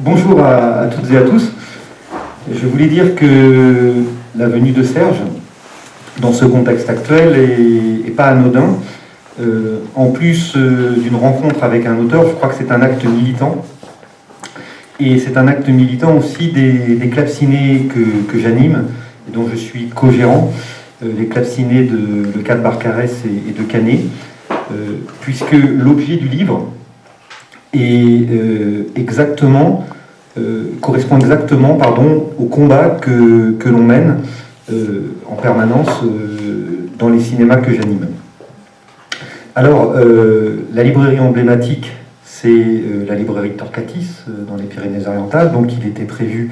Bonjour à toutes et à tous. Je voulais dire que la venue de Serge, dans ce contexte actuel, est pas anodin. En plus d'une rencontre avec un auteur, je crois que c'est un acte militant. Et c'est un acte militant aussi des clubs ciné que j'anime, et dont je suis co-gérant, les clubs ciné de Le Cadre Barcarès et de Canet, puisque l'objet du livre correspond exactement au combat que l'on mène en permanence dans les cinémas que j'anime. Alors, la librairie emblématique, c'est la librairie Torquatis dans les Pyrénées-Orientales. Donc il était prévu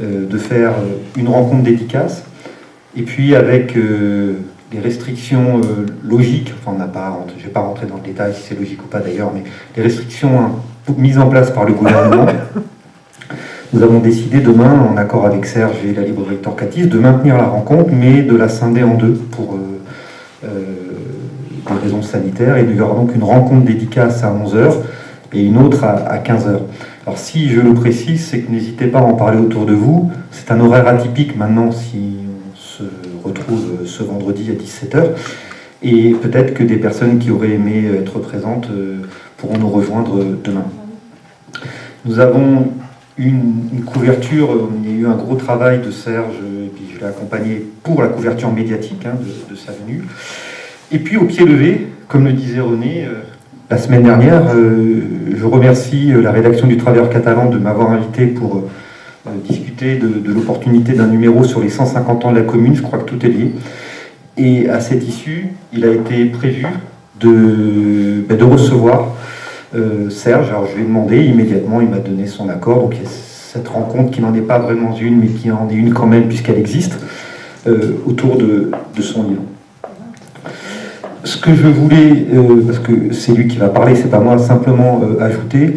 de faire une rencontre dédicace. Et puis avec les restrictions logiques, enfin je ne vais pas rentrer dans le détail si c'est logique ou pas d'ailleurs, mais les restrictions mises en place par le gouvernement, nous avons décidé demain, en accord avec Serge et la librairie Torquatis, de maintenir la rencontre, mais de la scinder en deux pour des raisons sanitaires. Et il y aura donc une rencontre dédicace à 11h et une autre à 15h. Alors si je le précise, c'est que n'hésitez pas à en parler autour de vous. C'est un horaire atypique maintenant si on se retrouve ce vendredi à 17h. Et peut-être que des personnes qui auraient aimé être présentes pourront nous rejoindre demain. Nous avons une couverture, il y a eu un gros travail de Serge, et puis je l'ai accompagné pour la couverture médiatique de sa venue. Et puis au pied levé, comme le disait René, la semaine dernière, je remercie la rédaction du Travailleur catalan de m'avoir invité pour discuter de l'opportunité d'un numéro sur les 150 ans de la commune. Je crois que tout est lié. Et à cette issue, il a été prévu de recevoir Serge. Alors je lui ai demandé immédiatement, il m'a donné son accord. Donc il y a cette rencontre qui n'en est pas vraiment une, mais qui en est une quand même puisqu'elle existe, autour de son livre. Ce que je voulais, parce que c'est lui qui va parler, c'est pas moi, simplement ajouter,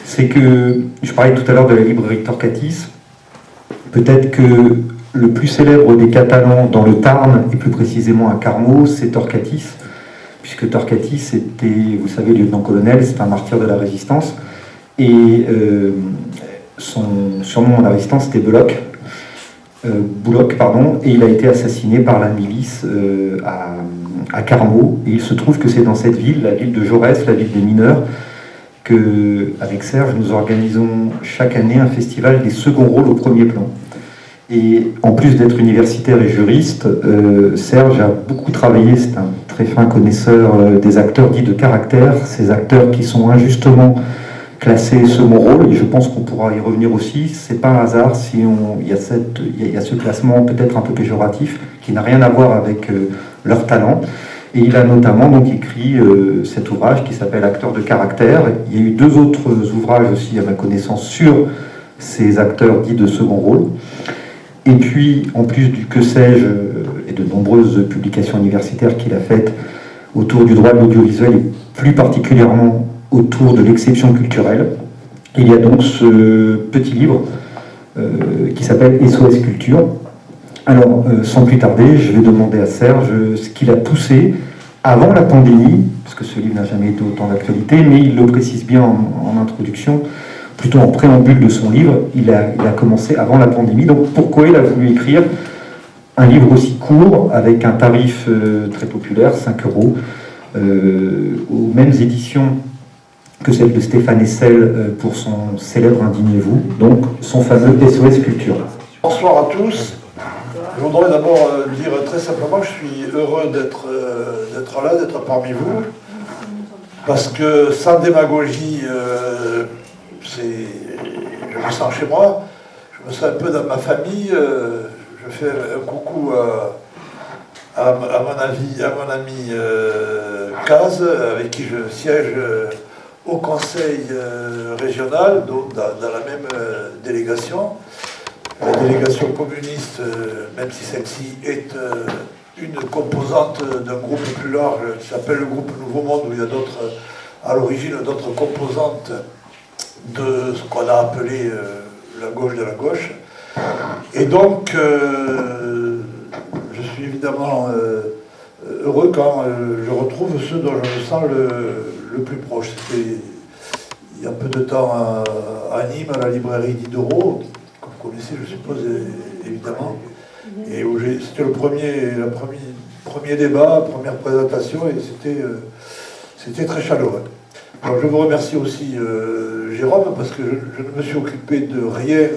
c'est que je parlais tout à l'heure de la librairie Torquatis. Peut-être que le plus célèbre des Catalans dans le Tarn, et plus précisément à Carmaux, c'est Torquatis, puisque Torquatis était, vous savez, lieutenant-colonel, c'est un martyr de la résistance, et son surnom à la résistance c'était Bouloc, et il a été assassiné par la milice à Carmaux, et il se trouve que c'est dans cette ville, la ville de Jaurès, la ville des mineurs, qu'avec Serge, nous organisons chaque année un festival des seconds rôles au premier plan. Et en plus d'être universitaire et juriste, Serge a beaucoup travaillé, c'est un très fin connaisseur des acteurs dits de caractère, ces acteurs qui sont injustement classés second rôle, et je pense qu'on pourra y revenir aussi. C'est pas un hasard si il y a ce classement peut-être un peu péjoratif qui n'a rien à voir avec leur talent. Et il a notamment donc écrit cet ouvrage qui s'appelle Acteurs de caractère. Il y a eu 2 autres ouvrages aussi à ma connaissance sur ces acteurs dits de second rôle. Et puis, en plus du que sais-je et de nombreuses publications universitaires qu'il a faites autour du droit de l'audiovisuel et plus particulièrement autour de l'exception culturelle, il y a donc ce petit livre qui s'appelle SOS Culture. Alors, sans plus tarder, je vais demander à Serge ce qu'il a poussé avant la pandémie, parce que ce livre n'a jamais été autant d'actualité, mais il le précise bien en introduction, plutôt en préambule de son livre, il a commencé avant la pandémie. Donc pourquoi il a voulu écrire un livre aussi court, avec un tarif très populaire, 5 €, aux mêmes éditions que celle de Stéphane Hessel pour son célèbre Indignez-vous, donc son fameux SOS Culture. Bonsoir à tous. Je voudrais d'abord dire très simplement que je suis heureux d'être là, d'être parmi vous, parce que sans démagogie, je me sens chez moi, je me sens un peu dans ma famille. Je fais un coucou à mon ami Caz, avec qui je siège au conseil régional, donc dans la même délégation. La délégation communiste, même si celle-ci est une composante d'un groupe plus large qui s'appelle le groupe Nouveau Monde, où il y a à l'origine d'autres composantes de ce qu'on a appelé la gauche de la gauche. Et donc, je suis évidemment heureux quand je retrouve ceux dont je me sens le plus proche. Il y a peu de temps à Nîmes, à la librairie Diderot, que vous connaissez, je suppose, évidemment. Et où c'était le premier débat, première présentation, et c'était très chaleureux. Alors je vous remercie aussi, Jérôme, parce que je ne me suis occupé de rien,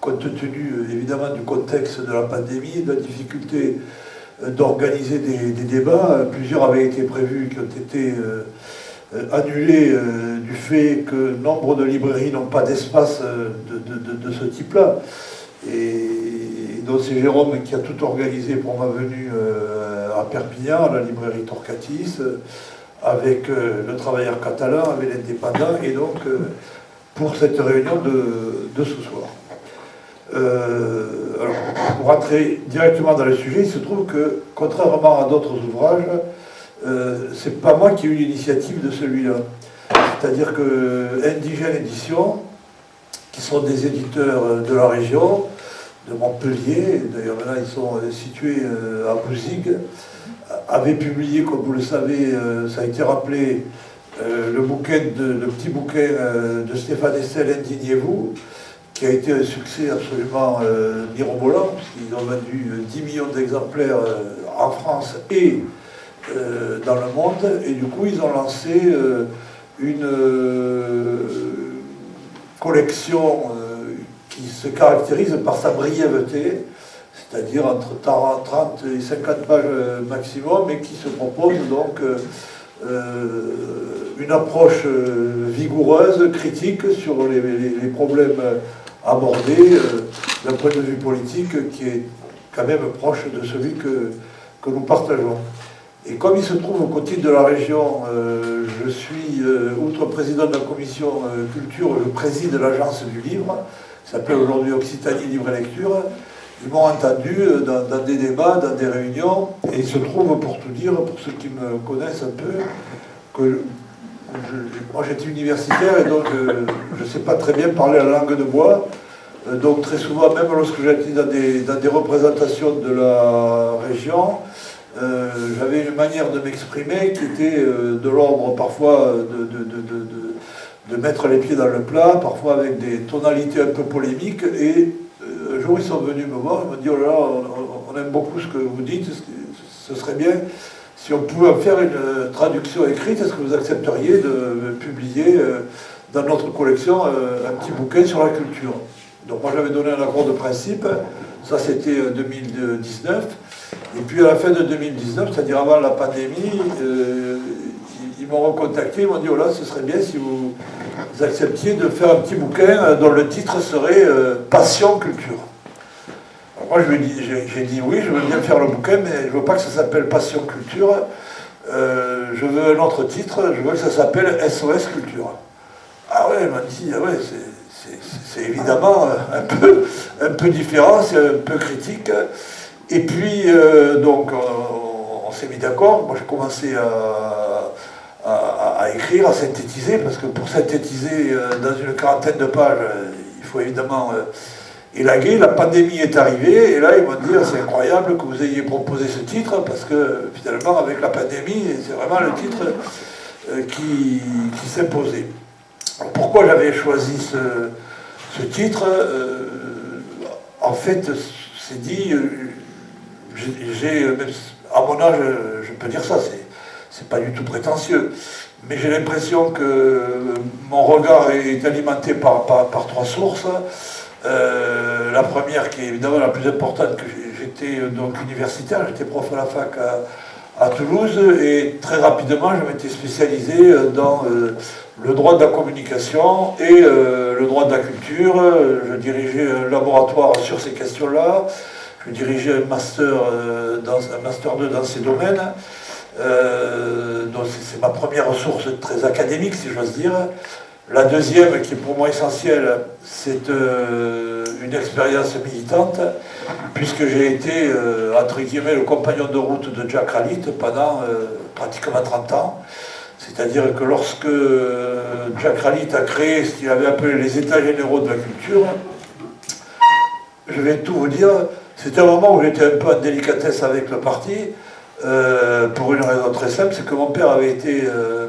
compte tenu évidemment du contexte de la pandémie, de la difficulté d'organiser des débats. Plusieurs avaient été prévus, qui ont été annulés du fait que nombre de librairies n'ont pas d'espace de ce type-là. Et donc c'est Jérôme qui a tout organisé pour ma venue à Perpignan, à la librairie Torcatis, avec le Travailleur catalan, avec l'Indépendant, et donc pour cette réunion de ce soir. Alors, pour rentrer directement dans le sujet, il se trouve que, contrairement à d'autres ouvrages, c'est pas moi qui ai eu l'initiative de celui-là. C'est-à-dire que Indigène Édition, qui sont des éditeurs de la région, de Montpellier, d'ailleurs là ils sont situés à Bouzigues, avait publié, comme vous le savez, ça a été rappelé, le petit bouquin de Stéphane Hessel, Indignez-vous, qui a été un succès absolument mirobolant, puisqu'ils ont vendu 10 millions d'exemplaires en France et dans le monde, et du coup ils ont lancé une collection qui se caractérise par sa brièveté, c'est-à-dire entre 30 et 50 pages maximum, et qui se propose donc une approche vigoureuse, critique sur les problèmes abordés d'un point de vue politique qui est quand même proche de celui que nous partageons. Et comme il se trouve au côté de la région, je suis, outre président de la commission culture, je préside l'agence du livre, qui s'appelle aujourd'hui Occitanie Livre et Lecture. Ils m'ont entendu dans des débats, dans des réunions, et il se trouve, pour tout dire, pour ceux qui me connaissent un peu, que moi j'étais universitaire et donc je ne sais pas très bien parler la langue de bois. Donc très souvent, même lorsque j'étais dans des représentations de la région, j'avais une manière de m'exprimer qui était de l'ordre parfois de mettre les pieds dans le plat, parfois avec des tonalités un peu polémiques. Et un jour ils sont venus me voir, ils m'ont dit: oh là là, on aime beaucoup ce que vous dites, ce serait bien si on pouvait faire une traduction écrite, est-ce que vous accepteriez de publier dans notre collection un petit bouquin sur la culture? Donc moi j'avais donné un accord de principe, ça c'était 2019, et puis à la fin de 2019, c'est-à-dire avant la pandémie, ils m'ont recontacté, ils m'ont dit: oh là, ce serait bien si vous acceptiez de faire un petit bouquin dont le titre serait Passion Culture. Alors moi j'ai dit oui, je veux bien faire le bouquin, mais je ne veux pas que ça s'appelle Passion Culture, je veux un autre titre, je veux que ça s'appelle SOS Culture. Ah ouais, elle m'a dit: ah ouais, c'est évidemment un peu différent, c'est un peu critique. Et puis, donc, on s'est mis d'accord. Moi, j'ai commencé à écrire, à synthétiser, parce que pour synthétiser dans une quarantaine de pages, il faut évidemment élaguer. La pandémie est arrivée, et là, ils m'ont dit: c'est incroyable que vous ayez proposé ce titre, parce que finalement, avec la pandémie, c'est vraiment le titre qui s'imposait. Pourquoi j'avais choisi ce titre? En fait, c'est dit, à mon âge, je peux dire ça, c'est pas du tout prétentieux, mais j'ai l'impression que mon regard est alimenté par trois sources. La première, qui est évidemment la plus importante, que j'étais donc universitaire, j'étais prof à la fac à Toulouse, et très rapidement je m'étais spécialisé dans le droit de la communication et le droit de la culture. Je dirigeais un laboratoire sur ces questions-là, je dirigeais un master 2 dans ces domaines. Donc c'est ma première ressource très académique, si j'ose dire. La deuxième, qui est pour moi essentielle, c'est une expérience militante, puisque j'ai été, entre guillemets, le compagnon de route de Jack Ralite pendant pratiquement 30 ans. C'est-à-dire que lorsque Jack Ralite a créé ce qu'il avait appelé les États généraux de la culture, je vais tout vous dire, c'était un moment où j'étais un peu en délicatesse avec le parti, pour une raison très simple, c'est que mon père avait été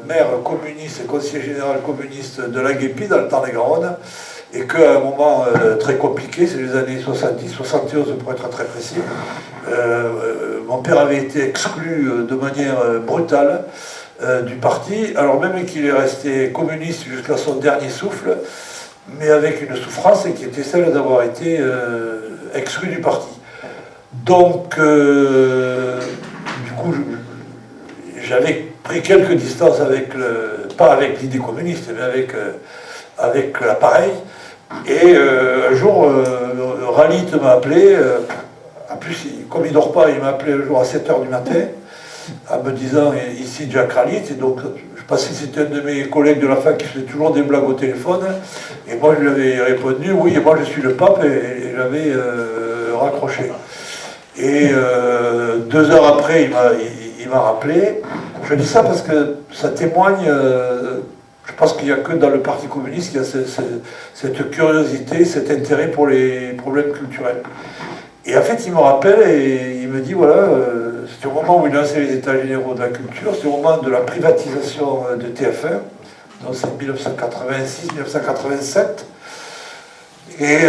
maire communiste et conseiller général communiste de la Guépie dans le Tarn-et-Garonne, et qu'à un moment très compliqué, c'est les années 70, 71 pour être très précis, mon père avait été exclu de manière brutale du parti, alors même qu'il est resté communiste jusqu'à son dernier souffle, mais avec une souffrance qui était celle d'avoir été exclu du parti. Donc, du coup, j'avais pris quelques distances avec pas avec l'idée communiste, mais avec l'appareil. Et un jour, Ralit m'a appelé, en plus, comme il ne dort pas, il m'a appelé un jour à 7h du matin, en me disant, ici Jack Ralit, et donc je pensais que c'était un de mes collègues de la fac qui faisait toujours des blagues au téléphone, et moi je lui avais répondu, oui, et moi je suis le pape, et j'avais raccroché. Et 2 heures après, il m'a rappelé. Je dis ça parce que ça témoigne, je pense qu'il n'y a que dans le Parti communiste qu'il y a cette curiosité, cet intérêt pour les problèmes culturels. Et en fait, il me rappelle et il me dit, voilà, c'était au moment où il lançait les États généraux de la culture, c'était au moment de la privatisation de TF1, donc c'est 1986-1987. Et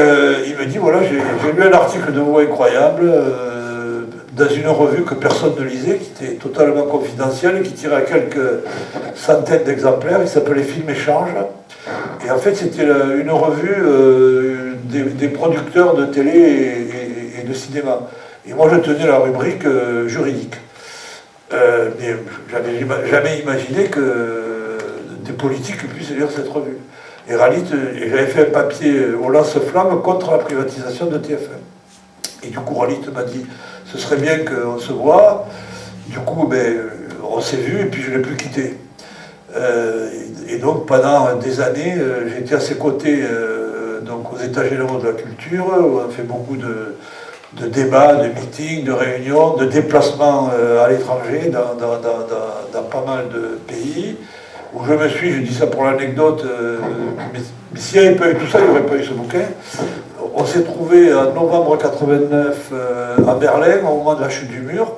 il me dit, voilà, j'ai lu un article de vous incroyable dans une revue que personne ne lisait, qui était totalement confidentielle, qui tirait à quelques centaines d'exemplaires, il s'appelait Film Échange. Et en fait, c'était une revue des producteurs de télé et de cinéma. Et moi, je tenais la rubrique juridique. Mais j'avais jamais imaginé que des politiques puissent lire cette revue. Et Ralit, j'avais fait un papier au lance-flamme contre la privatisation de TF1. Et du coup, Ralit m'a dit, ce serait bien qu'on se voit. Du coup, on s'est vu et puis je ne l'ai plus quitté. Et donc, pendant des années, j'étais à ses côtés donc aux États généraux de la culture, où on a fait beaucoup de débats, de meetings, de réunions, de déplacements à l'étranger, dans pas mal de pays, où je dis ça pour l'anecdote, mais s'il n'y avait pas eu tout ça, il n'y aurait pas eu ce bouquin. On s'est trouvé en novembre 89 à Berlin, au moment de la chute du mur,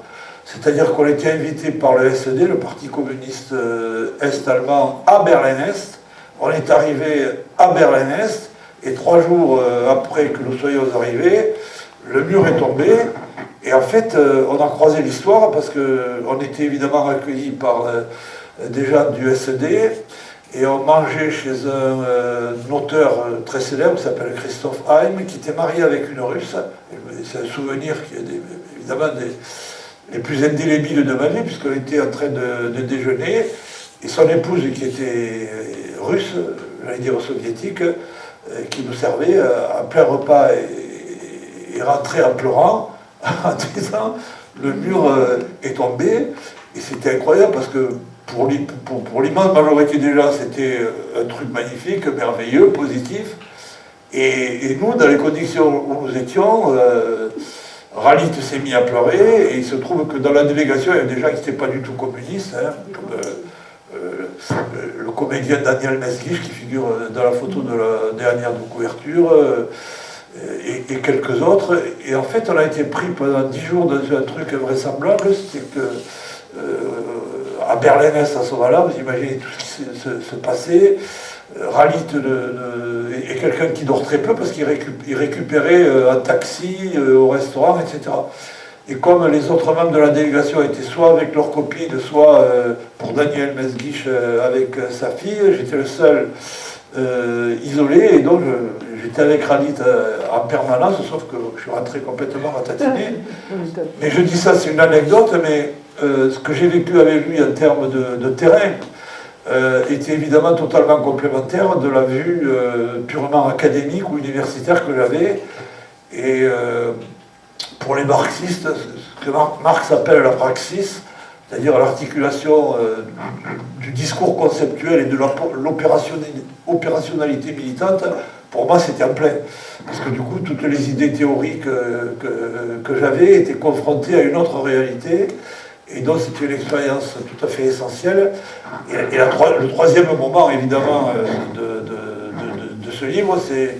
c'est-à-dire qu'on était invité par le SED, le Parti communiste est-allemand, à Berlin-Est. On est arrivé à Berlin-Est, et 3 jours après que nous soyons arrivés, le mur est tombé, et en fait, on a croisé l'histoire, parce qu'on était évidemment accueillis par des gens du SED, et on mangeait chez un auteur très célèbre qui s'appelle Christoph Heim, qui était marié avec une Russe. C'est un souvenir qui est évidemment les plus indélébiles de ma vie, puisqu'on était en train de déjeuner, et son épouse, qui était russe, j'allais dire soviétique, qui nous servait en plein repas et rentrait en pleurant, en disant le mur est tombé, et c'était incroyable parce que pour l'immense majorité des gens, c'était un truc magnifique, merveilleux, positif. Et nous, dans les conditions où nous étions, Ralit s'est mis à pleurer, et il se trouve que dans la délégation, il y avait des gens qui n'étaient pas du tout communistes, hein, comme le comédien Daniel Mesguich, qui figure dans la photo de la dernière de couverture, et quelques autres. Et en fait, on a été pris pendant 10 jours dans un truc invraisemblable, c'était que à Berlin-Est, à ce moment-là, vous imaginez tout ce qui se passait. Ralit est quelqu'un qui dort très peu parce qu'il récupérait un taxi au restaurant, etc. Et comme les autres membres de la délégation étaient soit avec leurs copines, soit pour Daniel Mesguich avec sa fille, j'étais le seul isolé, et donc j'étais avec Ralit en permanence, sauf que je suis rentré complètement ratatiné. Mais je dis ça, c'est une anecdote, mais ce que j'ai vécu avec lui en termes de terrain était évidemment totalement complémentaire de la vue purement académique ou universitaire que j'avais. Et pour les marxistes, ce que Marx appelle la praxis, c'est-à-dire l'articulation du discours conceptuel et de l'opérationnalité militante, pour moi c'était en plein. Parce que du coup, toutes les idées théoriques que j'avais étaient confrontées à une autre réalité, et donc c'était une expérience tout à fait essentielle. Et le troisième moment, évidemment, de ce livre, c'est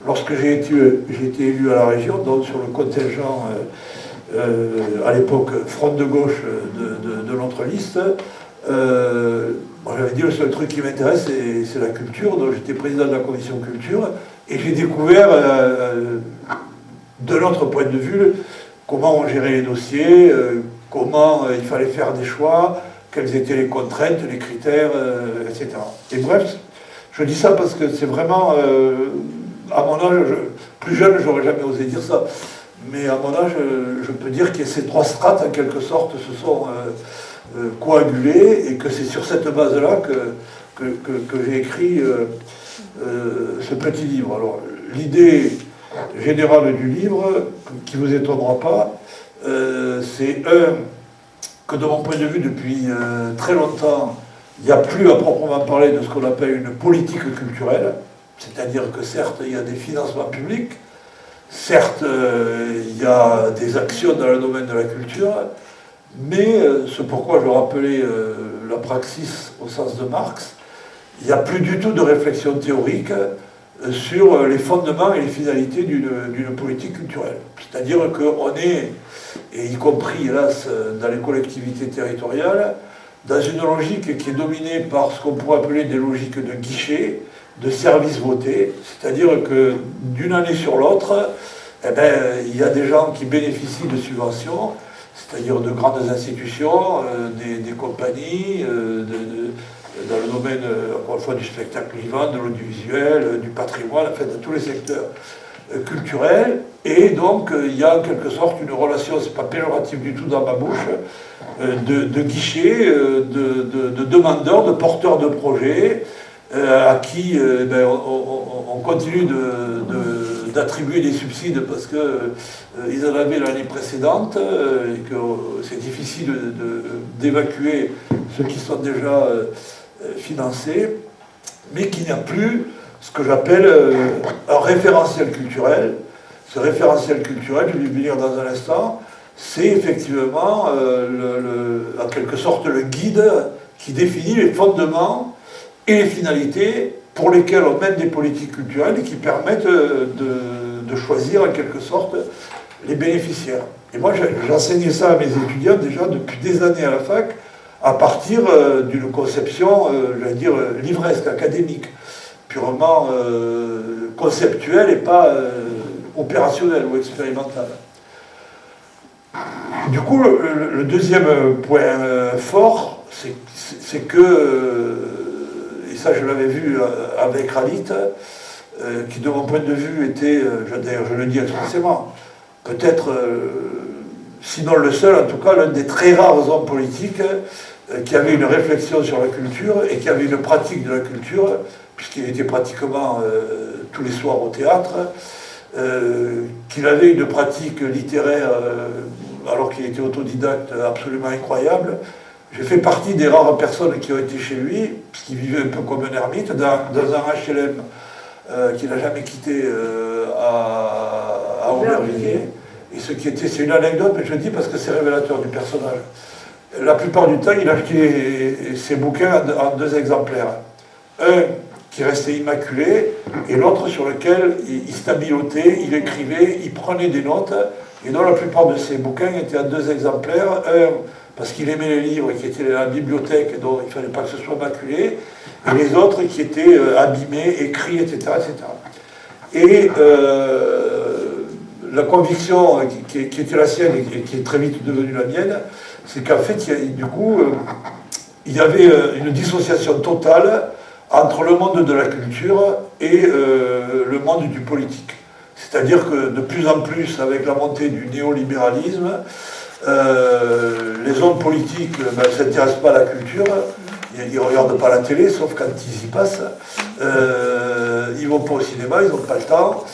lorsque j'ai été élu à la région, donc sur le contingent à l'époque front de gauche de notre liste. Moi j'avais dit le seul truc qui m'intéresse c'est la culture, donc j'étais président de la commission culture, et j'ai découvert de notre point de vue comment on gérait les dossiers, comment il fallait faire des choix, quelles étaient les contraintes, les critères, etc. Et bref, je dis ça parce que c'est vraiment, à mon âge, plus jeune, j'aurais jamais osé dire ça, mais à mon âge, je peux dire que ces trois strates, en quelque sorte, se sont coagulées, et que c'est sur cette base-là que j'ai écrit ce petit livre. Alors, l'idée générale du livre, qui ne vous étonnera pas, c'est que de mon point de vue, depuis très longtemps, il n'y a plus à proprement parler de ce qu'on appelle une politique culturelle, c'est-à-dire que certes, il y a des financements publics, certes, il y a des actions dans le domaine de la culture, mais ce pourquoi je rappelais la praxis au sens de Marx, il n'y a plus du tout de réflexion théorique sur les fondements et les finalités d'une politique culturelle. C'est-à-dire qu'on est, et y compris hélas dans les collectivités territoriales, dans une logique qui est dominée par ce qu'on pourrait appeler des logiques de guichet, de services votés, c'est-à-dire que d'une année sur l'autre, eh ben, il y a des gens qui bénéficient de subventions, c'est-à-dire de grandes institutions, des compagnies, dans le domaine, encore une fois, du spectacle vivant, de l'audiovisuel, du patrimoine, en fait, de tous les secteurs culturels. Et donc, il y a en quelque sorte une relation, c'est pas péjoratif du tout dans ma bouche, de guichets, de demandeurs, de porteurs de projets, à qui ben, on continue d'attribuer des subsides parce qu'ils en avaient l'année précédente et que c'est difficile d'évacuer ceux qui sont déjà financés, mais qu'il n'y a plus ce que j'appelle un référentiel culturel. Ce référentiel culturel, je vais le lire dans un instant, c'est effectivement en quelque sorte le guide qui définit les fondements et les finalités pour lesquelles on mène des politiques culturelles et qui permettent de choisir en quelque sorte les bénéficiaires. Et moi j'enseignais ça à mes étudiants déjà depuis des années à la fac, à partir d'une conception, j'allais dire, livresque, académique, purement conceptuelle et pas opérationnelle ou expérimentale. Du coup, le deuxième point fort, c'est que, et ça je l'avais vu avec Ralit, qui de mon point de vue était, d'ailleurs je le dis expressément, peut-être, sinon le seul, en tout cas l'un des très rares hommes politiques qui avait une réflexion sur la culture et qui avait une pratique de la culture, puisqu'il était pratiquement tous les soirs au théâtre, qu'il avait une pratique littéraire, alors qu'il était autodidacte, absolument incroyable. J'ai fait partie des rares personnes qui ont été chez lui, puisqu'il vivait un peu comme un ermite, dans un HLM qu'il n'a jamais quitté à Aubervilliers. Et ce qui était, c'est une anecdote, mais je le dis parce que c'est révélateur du personnage. La plupart du temps, il achetait ses bouquins en deux exemplaires. Un qui restait immaculé, et l'autre sur lequel il stabilotait, il écrivait, il prenait des notes, et dont la plupart de ses bouquins étaient en deux exemplaires. Un, parce qu'il aimait les livres, qui étaient à la bibliothèque, et dont il ne fallait pas que ce soit maculé, et les autres qui étaient abîmés, écrits, etc. etc. Et la conviction qui était la sienne et qui est très vite devenue la mienne, c'est qu'en fait, il y avait une dissociation totale entre le monde de la culture et le monde du politique. C'est-à-dire que de plus en plus, avec la montée du néolibéralisme, les hommes politiques ne s'intéressent pas à la culture, ils ne regardent pas la télé, sauf quand ils y passent. Ils ne vont pas au cinéma, ils n'ont pas le temps.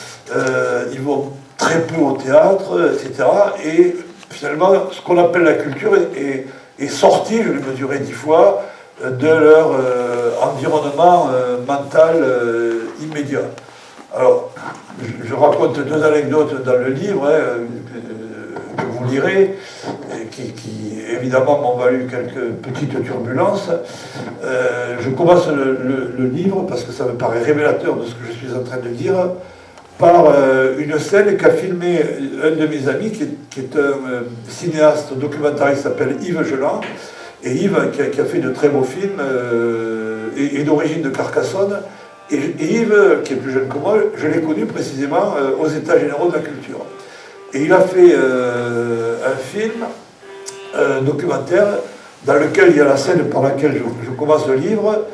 Ils vont très peu au théâtre, etc. Et finalement, ce qu'on appelle la culture est sorti, je l'ai mesuré 10 fois, de leur environnement mental immédiat. Alors, je raconte deux anecdotes dans le livre, que vous lirez, qui évidemment m'ont valu quelques petites turbulences. Je commence le livre, parce que ça me paraît révélateur de ce que je suis en train de dire, par une scène qu'a filmé un de mes amis, qui est un cinéaste documentariste qui s'appelle Yves Geland. Et Yves, qui a fait de très beaux films, est d'origine de Carcassonne. Et Yves, qui est plus jeune que moi, je l'ai connu précisément aux États généraux de la culture. Et il a fait un film, documentaire, dans lequel il y a la scène par laquelle je commence le livre,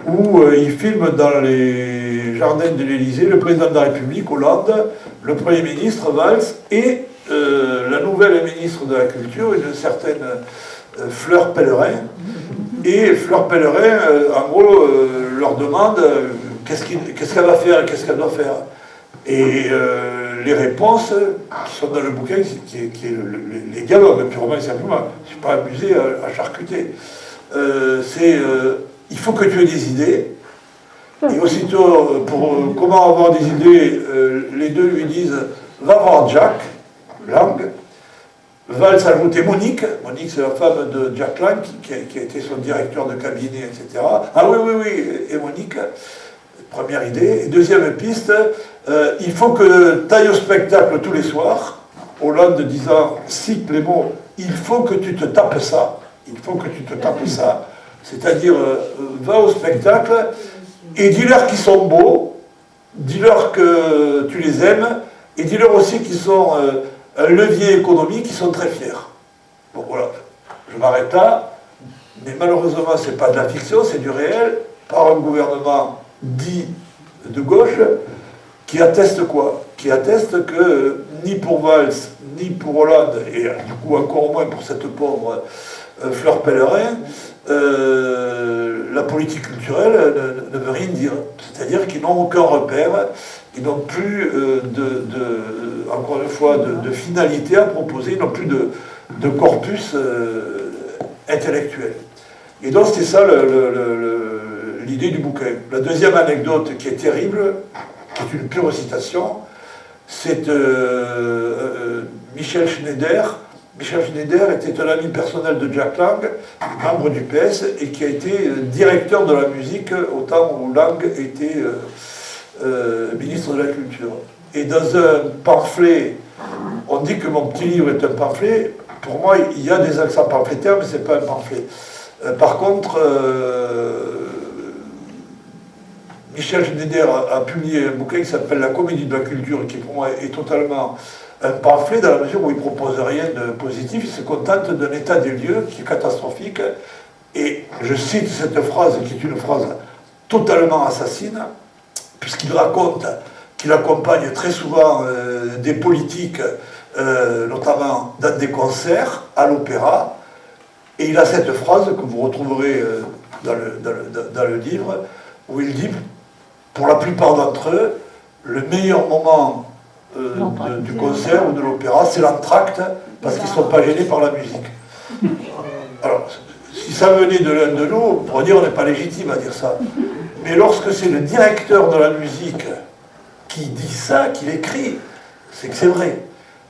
où il filme dans les jardins de l'Élysée le président de la République, Hollande, le Premier ministre, Valls, et la nouvelle ministre de la Culture, une certaine Fleur Pellerin. Et Fleur Pellerin, en gros, leur demande qu'est-ce qu'elle va faire, qu'est-ce qu'elle doit faire. Et les réponses qui sont dans le bouquin, qui est les dialogues, purement et simplement, je ne suis pas amusé à charcuter. Il faut que tu aies des idées. Et aussitôt, pour comment avoir des idées, les deux lui disent va voir Jack Lang. Valls a ajouté Monique. Monique, c'est la femme de Jack Lang, qui a été son directeur de cabinet, etc. Ah oui, oui, oui, et Monique. Première idée. Et deuxième piste, il faut que tu ailles au spectacle tous les soirs. Hollande disant, cite les mots, il faut que tu te tapes ça. Il faut que tu te tapes ça. C'est-à-dire, va au spectacle et dis-leur qu'ils sont beaux, dis-leur que tu les aimes, et dis-leur aussi qu'ils sont un levier économique, qu'ils sont très fiers. Bon, voilà. Je m'arrête là. Mais malheureusement, ce n'est pas de la fiction, c'est du réel, par un gouvernement dit de gauche, qui atteste quoi? Qui atteste que ni pour Valls, ni pour Hollande, et du coup encore moins pour cette pauvre Fleur Pellerin, la politique culturelle ne veut rien dire. C'est-à-dire qu'ils n'ont aucun repère, ils n'ont plus encore une fois, de finalité à proposer, ils n'ont plus de corpus intellectuel. Et donc c'est ça l'idée du bouquin. La deuxième anecdote qui est terrible, qui est une pure citation, c'est Michel Schneider. Michel Schneider était un ami personnel de Jack Lang, membre du PS, et qui a été directeur de la musique au temps où Lang était ministre de la Culture. Et dans un pamphlet, on dit que mon petit livre est un pamphlet. Pour moi, il y a des accents pamphlétaires, mais ce n'est pas un pamphlet. Par contre, Michel Schneider a publié un bouquin qui s'appelle La Comédie de la Culture, qui pour moi est totalement un pamphlet dans la mesure où il ne propose rien de positif, il se contente d'un état des lieux qui est catastrophique. Et je cite cette phrase, qui est une phrase totalement assassine, puisqu'il raconte qu'il accompagne très souvent des politiques, notamment dans des concerts, à l'opéra, et il a cette phrase que vous retrouverez dans le livre, où il dit, pour la plupart d'entre eux, le meilleur moment du concert ou de l'opéra, c'est l'entracte, parce qu'ils ne sont pas gênés par la musique. Alors, si ça venait de l'un de nous, on pourrait dire on n'est pas légitime à dire ça. Mais lorsque c'est le directeur de la musique qui dit ça, qui l'écrit, c'est que c'est vrai.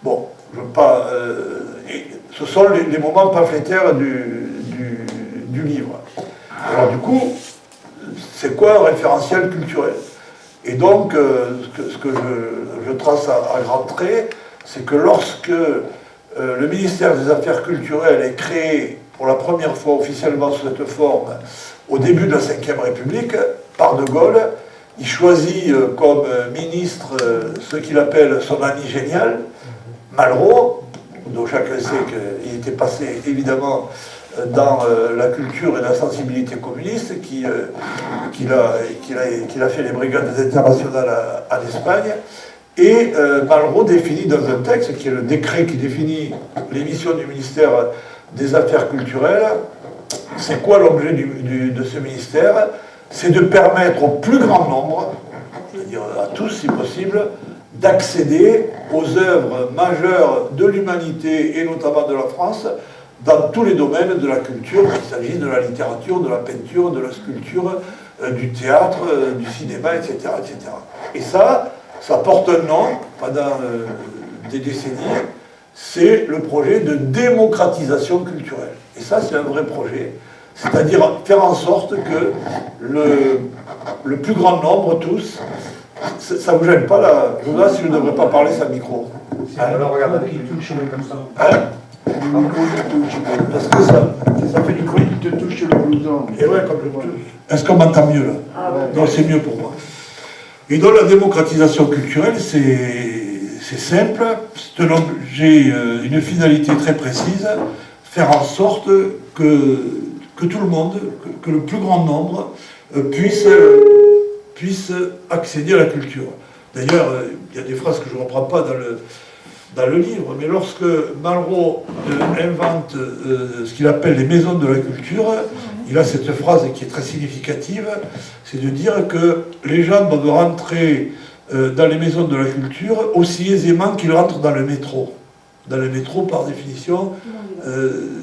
Bon, je veux pas... ce sont les moments pamphlétaires du livre. Alors du coup, c'est quoi un référentiel culturel? Et donc, ce que je trace à grands traits, c'est que lorsque le ministère des Affaires culturelles est créé pour la première fois officiellement sous cette forme au début de la Ve République, par De Gaulle, il choisit comme ministre ce qu'il appelle son ami génial, Malraux, dont chacun sait qu'il était passé évidemment dans la culture et la sensibilité communiste, qu'il a fait les brigades internationales en Espagne. Et Malraux définit dans un texte, qui est le décret qui définit les missions du ministère des Affaires culturelles, c'est quoi l'objet de ce ministère? C'est de permettre au plus grand nombre, c'est-à-dire à tous si possible, d'accéder aux œuvres majeures de l'humanité et notamment de la France dans tous les domaines de la culture, qu'il s'agisse de la littérature, de la peinture, de la sculpture, du théâtre, du cinéma, etc., etc. Et ça porte un nom pendant des décennies, c'est le projet de démocratisation culturelle. Et ça, c'est un vrai projet, c'est-à-dire faire en sorte que le plus grand nombre, tous, Ça vous gêne pas là? Je me demande si je ne devrais pas parler sans micro. Alors regarde, il touche comme ça. Hein? Parce que ça fait du bruit. Il te touche le blouson. Et ouais, comme je touche. Est-ce qu'on m'entend mieux là? Non, c'est mieux pour moi. Et donc la démocratisation culturelle, c'est simple, j'ai une finalité très précise, faire en sorte que tout le monde, que le plus grand nombre puisse accéder à la culture. D'ailleurs, il y a des phrases que je ne reprends pas dans le livre, mais lorsque Malraux invente ce qu'il appelle les maisons de la culture, il a cette phrase qui est très significative, c'est de dire que les gens doivent rentrer dans les maisons de la culture aussi aisément qu'ils rentrent dans le métro. Dans le métro, par définition,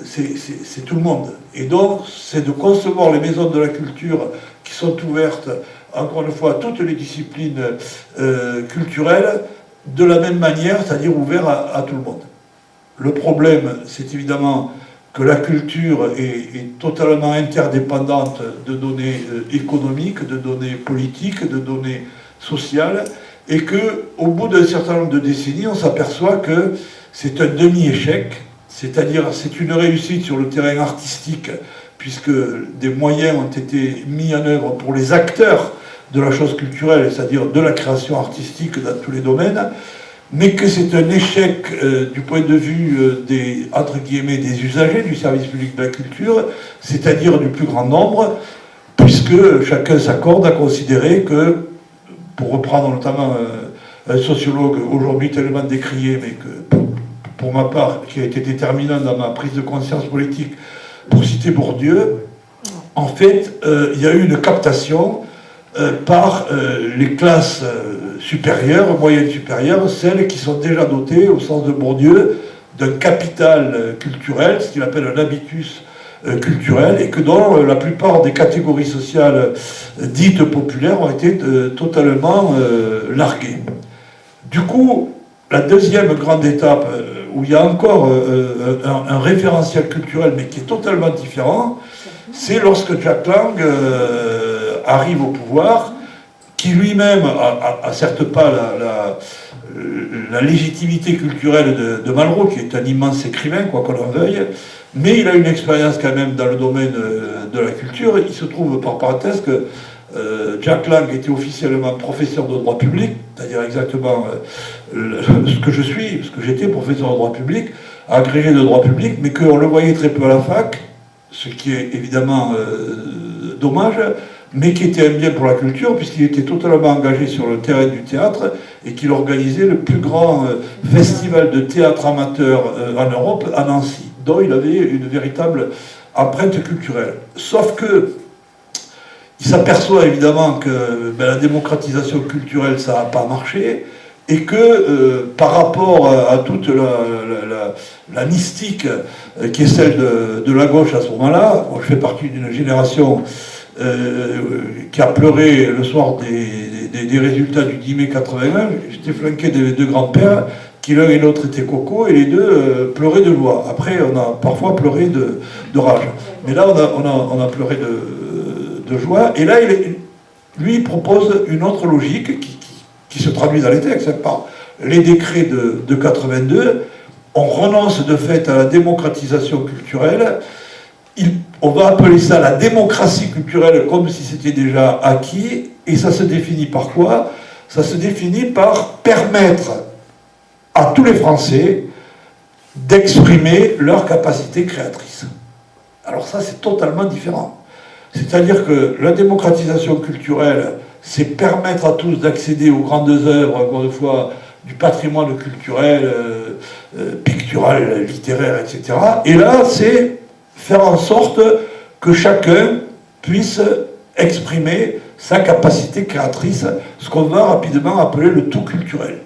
c'est tout le monde. Et donc, c'est de concevoir les maisons de la culture qui sont ouvertes, encore une fois, à toutes les disciplines culturelles, de la même manière, c'est-à-dire ouvert à tout le monde. Le problème, c'est évidemment que la culture est totalement interdépendante de données économiques, de données politiques, de données sociales, et qu'au bout d'un certain nombre de décennies, on s'aperçoit que c'est un demi-échec, c'est-à-dire c'est une réussite sur le terrain artistique, puisque des moyens ont été mis en œuvre pour les acteurs de la chose culturelle, c'est-à-dire de la création artistique dans tous les domaines, mais que c'est un échec du point de vue des, entre guillemets, des usagers du service public de la culture, c'est-à-dire du plus grand nombre, puisque chacun s'accorde à considérer que, pour reprendre notamment un sociologue aujourd'hui tellement décrié, mais que pour ma part, qui a été déterminant dans ma prise de conscience politique, pour citer Bourdieu, en fait, il y a eu une captation par les classes supérieures, moyennes supérieures, celles qui sont déjà dotées, au sens de Bourdieu, d'un capital culturel, ce qu'il appelle un habitus culturel, et que dont la plupart des catégories sociales dites populaires ont été totalement larguées. Du coup, la deuxième grande étape, où il y a encore un référentiel culturel, mais qui est totalement différent, c'est lorsque Jack Lang arrive au pouvoir, qui lui-même a certes pas la légitimité culturelle de Malraux, qui est un immense écrivain, quoi qu'on en veuille, mais il a une expérience quand même dans le domaine de la culture. Il se trouve, par parenthèse, que Jack Lang était officiellement professeur de droit public, c'est-à-dire exactement ce que je suis, ce que j'étais, professeur de droit public, agrégé de droit public, mais qu'on le voyait très peu à la fac, ce qui est évidemment dommage, mais qui était un bien pour la culture, puisqu'il était totalement engagé sur le terrain du théâtre, et qu'il organisait le plus grand festival de théâtre amateur en Europe, à Nancy, dont il avait une véritable empreinte culturelle. Sauf que il s'aperçoit évidemment que la démocratisation culturelle, ça n'a pas marché, et que par rapport à toute la mystique qui est celle de la gauche à ce moment-là, je fais partie d'une génération qui a pleuré le soir des résultats du 10 mai 81, j'étais flanqué de deux grands-pères, qui l'un et l'autre étaient cocos, et les deux pleuraient de joie. Après, on a parfois pleuré de rage. Mais là, on a pleuré de joie, et là, lui, il propose une autre logique qui se traduit dans les textes, par les décrets de 82. On renonce de fait à la démocratisation culturelle, on va appeler ça la démocratie culturelle comme si c'était déjà acquis, et ça se définit par quoi? Ça se définit par permettre à tous les Français d'exprimer leur capacité créatrice. Alors ça, c'est totalement différent. C'est-à-dire que la démocratisation culturelle, c'est permettre à tous d'accéder aux grandes œuvres, encore une fois, du patrimoine culturel, pictural, littéraire, etc. Et là, c'est faire en sorte que chacun puisse exprimer sa capacité créatrice, ce qu'on va rapidement appeler le tout culturel.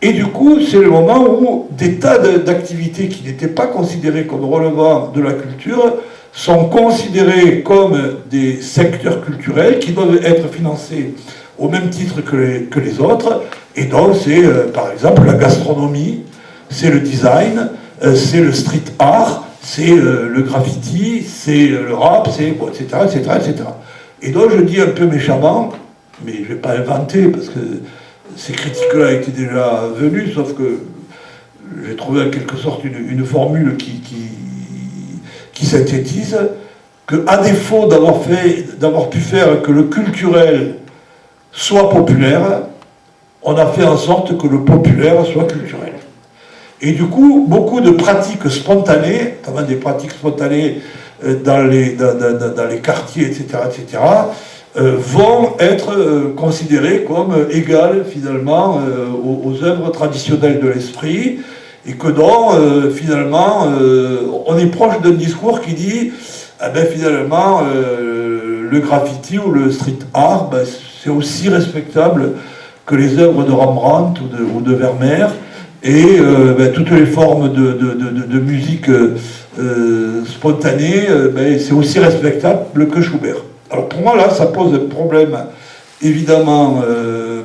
Et du coup, c'est le moment où des tas d'activités qui n'étaient pas considérées comme relevant de la culture sont considérés comme des secteurs culturels qui doivent être financés au même titre que les autres. Et donc, c'est par exemple la gastronomie, c'est le design, c'est le street art, c'est le graffiti, c'est le rap, c'est, bon, etc., etc., etc. Et donc, je dis un peu méchamment, mais je ne vais pas inventer, parce que ces critiques-là étaient déjà venues, sauf que j'ai trouvé en quelque sorte une formule qui synthétise qu'à défaut d'avoir pu faire que le culturel soit populaire, on a fait en sorte que le populaire soit culturel. Et du coup, beaucoup de pratiques spontanées, notamment des pratiques spontanées dans les quartiers, etc., vont être considérées comme égales finalement aux œuvres traditionnelles de l'esprit, et que donc finalement on est proche d'un discours qui dit finalement le graffiti ou le street art c'est aussi respectable que les œuvres de Rembrandt ou de Vermeer, et toutes les formes de musique spontanée c'est aussi respectable que Schubert. Alors pour moi là ça pose un problème évidemment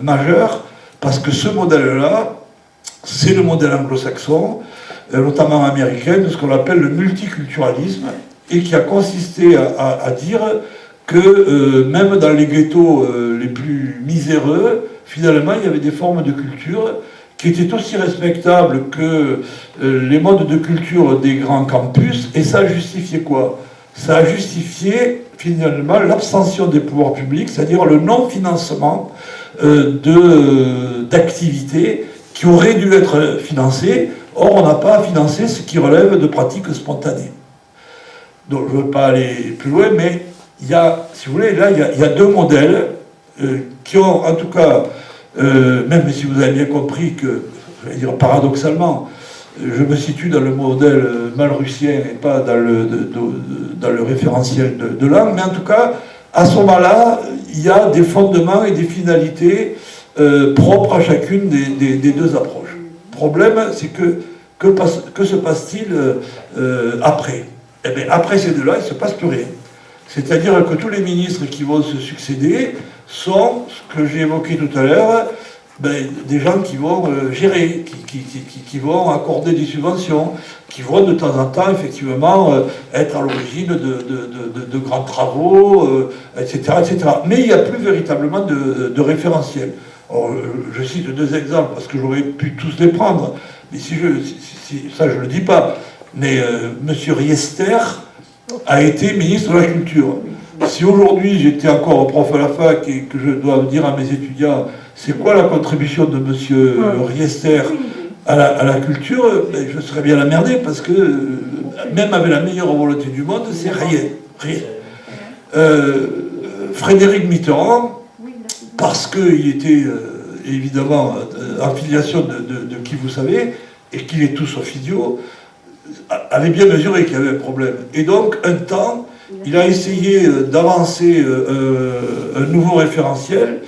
majeur, parce que ce modèle-là c'est le modèle anglo-saxon, notamment américain, de ce qu'on appelle le multiculturalisme, et qui a consisté à dire que même dans les ghettos les plus miséreux, finalement, il y avait des formes de culture qui étaient aussi respectables que les modes de culture des grands campus, et ça a justifié quoi? Ça a justifié finalement l'abstention des pouvoirs publics, c'est-à-dire le non-financement d'activités qui auraient dû être financées. Or, on n'a pas financé ce qui relève de pratiques spontanées. Donc, je ne veux pas aller plus loin, mais il y a, si vous voulez, là, il y a deux modèles qui ont, en tout cas, même si vous avez bien compris que, je vais dire paradoxalement, je me situe dans le modèle malrussien et pas dans le référentiel de langue, mais en tout cas, à ce moment-là, il y a des fondements et des finalités propres à chacune des deux approches. Le problème, c'est que se passe-t-il après? Eh bien, après ces deux-là, il ne se passe plus rien. C'est-à-dire que tous les ministres qui vont se succéder sont, ce que j'ai évoqué tout à l'heure, des gens qui vont gérer, qui vont accorder des subventions, qui vont de temps en temps, effectivement, être à l'origine de grands travaux, etc., etc. Mais il n'y a plus véritablement de référentiel. Alors, je cite deux exemples, parce que j'aurais pu tous les prendre, mais ça je ne le dis pas, mais M. Riester a été ministre de la Culture. Si aujourd'hui j'étais encore prof à la fac et que je dois dire à mes étudiants c'est quoi la contribution de M. Riester à la culture, je serais bien emmerdé, parce que même avec la meilleure volonté du monde, c'est rien. Frédéric Mitterrand, parce qu'il était évidemment en filiation de qui vous savez, et qu'il est tout sauf idiot, avait bien mesuré qu'il y avait un problème. Et donc, un temps, il a essayé d'avancer un nouveau référentiel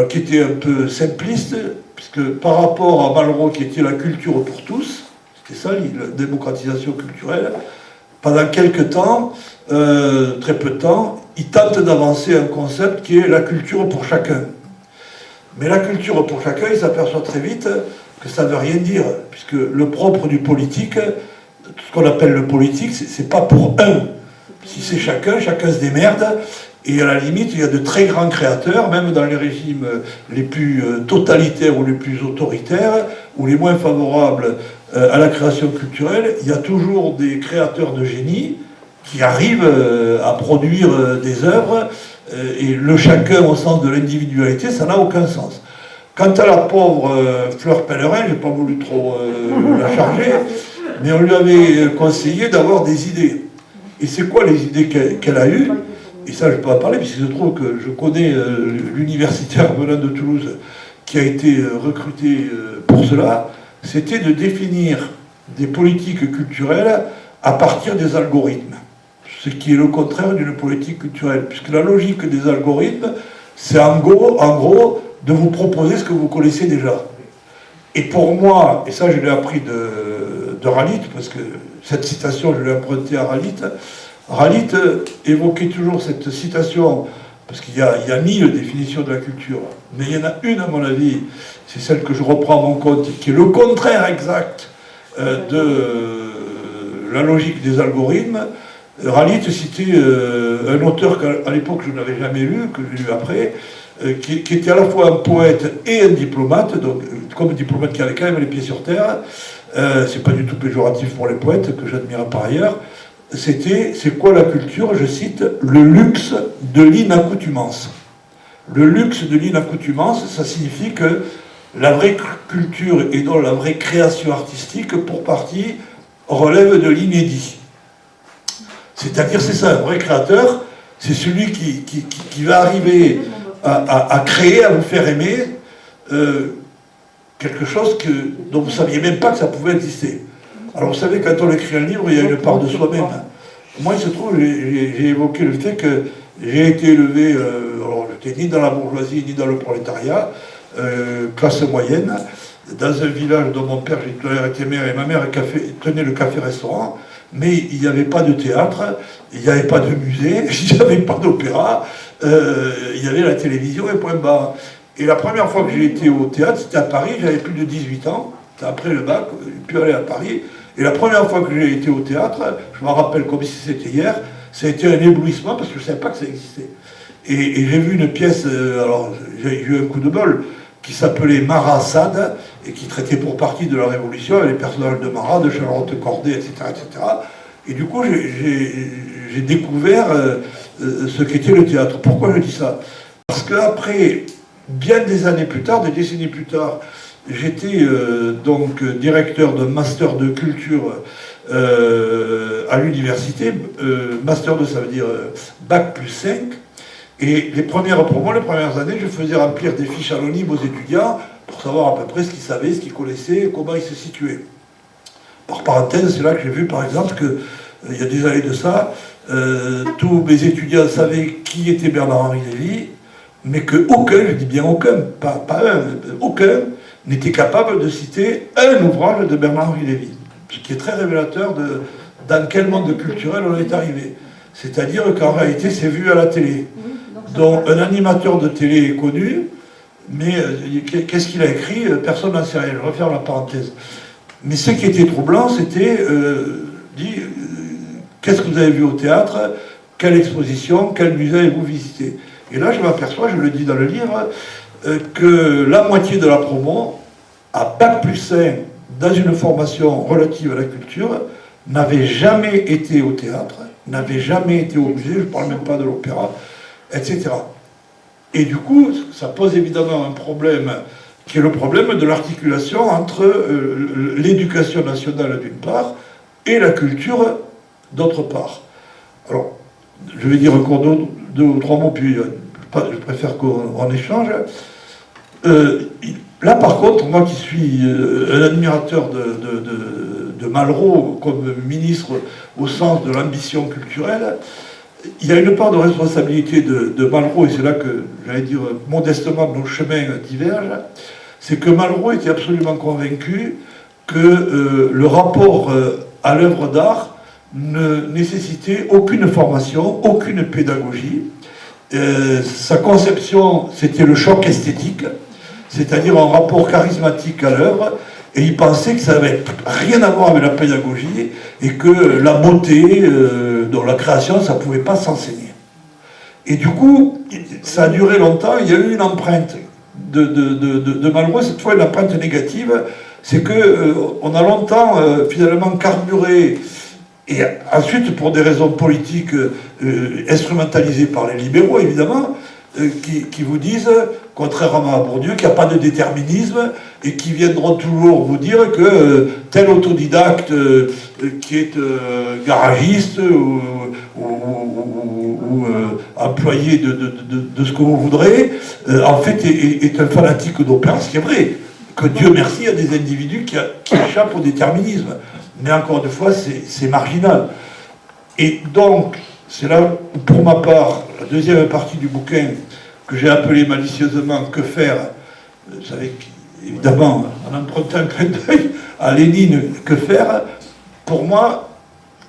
qui était un peu simpliste, puisque par rapport à Malraux, qui était la culture pour tous, c'était ça, la démocratisation culturelle, pendant quelques temps, très peu de temps, il tente d'avancer un concept qui est la culture pour chacun. Mais la culture pour chacun, il s'aperçoit très vite que ça ne veut rien dire, puisque le propre du politique, ce qu'on appelle le politique, c'est pas pour un. Si c'est chacun se démerde, et à la limite, il y a de très grands créateurs, même dans les régimes les plus totalitaires ou les plus autoritaires, ou les moins favorables à la création culturelle, il y a toujours des créateurs de génie qui arrivent à produire des œuvres, et le chacun au sens de l'individualité, ça n'a aucun sens. Quant à la pauvre Fleur Pellerin, je n'ai pas voulu trop la charger, mais on lui avait conseillé d'avoir des idées. Et c'est quoi les idées qu'elle a eues? Et ça, je ne peux pas parler, puisqu'il se trouve que je connais l'universitaire venant de Toulouse qui a été recruté pour cela. C'était de définir des politiques culturelles à partir des algorithmes. Ce qui est le contraire d'une politique culturelle, puisque la logique des algorithmes, c'est en gros de vous proposer ce que vous connaissez déjà. Et pour moi, et ça je l'ai appris de Ralit, parce que cette citation je l'ai empruntée à Ralit, Ralit évoquait toujours cette citation, parce qu'il y a 1000 définitions de la culture, mais il y en a une à mon avis, c'est celle que je reprends à mon compte, qui est le contraire exact de la logique des algorithmes. Ralit citait un auteur qu'à l'époque je n'avais jamais lu, que j'ai lu après, qui était à la fois un poète et un diplomate, donc comme un diplomate qui avait quand même les pieds sur terre. C'est pas du tout péjoratif pour les poètes, que j'admire par ailleurs. C'est quoi la culture? Je cite, le luxe de l'inaccoutumance. Le luxe de l'inaccoutumance, ça signifie que la vraie culture et donc la vraie création artistique, pour partie, relève de l'inédit. C'est-à-dire, c'est ça, un vrai créateur, c'est celui qui va arriver à créer, à vous faire aimer quelque chose dont vous ne saviez même pas que ça pouvait exister. Alors vous savez, quand on écrit un livre, il y a une part de soi-même. Moi, il se trouve, j'ai évoqué le fait que j'ai été élevé, alors je n'étais ni dans la bourgeoisie, ni dans le prolétariat, classe moyenne, dans un village dont mon père était maire et ma mère tenait le café-restaurant, mais il n'y avait pas de théâtre, il n'y avait pas de musée, il n'y avait pas d'opéra, il y avait la télévision et point barre. Et la première fois que j'ai été au théâtre, c'était à Paris, j'avais plus de 18 ans, c'était après le bac, j'ai pu aller à Paris. Et la première fois que j'ai été au théâtre, je me rappelle comme si c'était hier, ça a été un éblouissement parce que je ne savais pas que ça existait. Et j'ai vu une pièce, alors j'ai eu un coup de bol, qui s'appelait Marat Sade, et qui traitait pour partie de la Révolution, avec les personnages de Marat, de Charlotte Corday, etc. etc. Et du coup, j'ai découvert ce qu'était le théâtre. Pourquoi je dis ça? Parce qu'après, bien des années plus tard, des décennies plus tard, j'étais donc directeur d'un master de culture à l'université. Master 2, ça veut dire Bac plus 5. Et les premières années, je faisais remplir des fiches anonymes aux étudiants pour savoir à peu près ce qu'ils savaient, ce qu'ils connaissaient, comment ils se situaient. Par parenthèse, c'est là que j'ai vu par exemple qu'il y a des années de ça, tous mes étudiants savaient qui était Bernard-Henri Lévy, mais qu'aucun, je dis bien aucun, pas un, aucun, n'était capable de citer un ouvrage de Bernard-Henri Lévy. Ce qui est très révélateur dans quel monde culturel on est arrivé. C'est-à-dire qu'en réalité, c'est vu à la télé. Donc un animateur de télé est connu, mais qu'est-ce qu'il a écrit? Personne n'en sait rien. Je referme la parenthèse. Mais ce qui était troublant, c'était qu'est-ce que vous avez vu au théâtre? Quelle exposition? Quel musée avez-vous visité? Et là, je m'aperçois, je le dis dans le livre, que la moitié de la promo, à Bac plus 5, dans une formation relative à la culture, n'avait jamais été au théâtre, n'avait jamais été au musée, je ne parle même pas de l'opéra, etc. Et du coup, ça pose évidemment un problème, qui est le problème de l'articulation entre l'éducation nationale d'une part, et la culture d'autre part. Alors, je vais dire encore deux ou trois mots, puis je préfère qu'on échange. Là, par contre, moi qui suis un admirateur de Malraux comme ministre au sens de l'ambition culturelle, il y a une part de responsabilité de Malraux, et c'est là que, j'allais dire modestement, nos chemins divergent, c'est que Malraux était absolument convaincu que le rapport à l'œuvre d'art ne nécessitait aucune formation, aucune pédagogie. Sa conception, c'était le choc esthétique, c'est-à-dire un rapport charismatique à l'œuvre, et il pensait que ça n'avait rien à voir avec la pédagogie, et que la beauté, dans la création, ça ne pouvait pas s'enseigner. Et du coup, ça a duré longtemps, il y a eu une empreinte de Malraux, cette fois une empreinte négative, c'est qu'on a longtemps finalement carburé, et ensuite pour des raisons politiques instrumentalisées par les libéraux évidemment, qui vous disent, contrairement à Bourdieu, qu'il n'y a pas de déterminisme et qui viendront toujours vous dire que tel autodidacte qui est garagiste ou employé de ce que vous voudrez, en fait est un fanatique d'opéra, ce qui est vrai, que Dieu merci, il y a des individus qui échappent au déterminisme. Mais encore une fois, c'est marginal. Et donc, c'est là où, pour ma part, la deuxième partie du bouquin, que j'ai appelé malicieusement « Que faire ?» Vous savez, évidemment, en empruntant un clin d'œil à Lénine, « Que faire ?» Pour moi,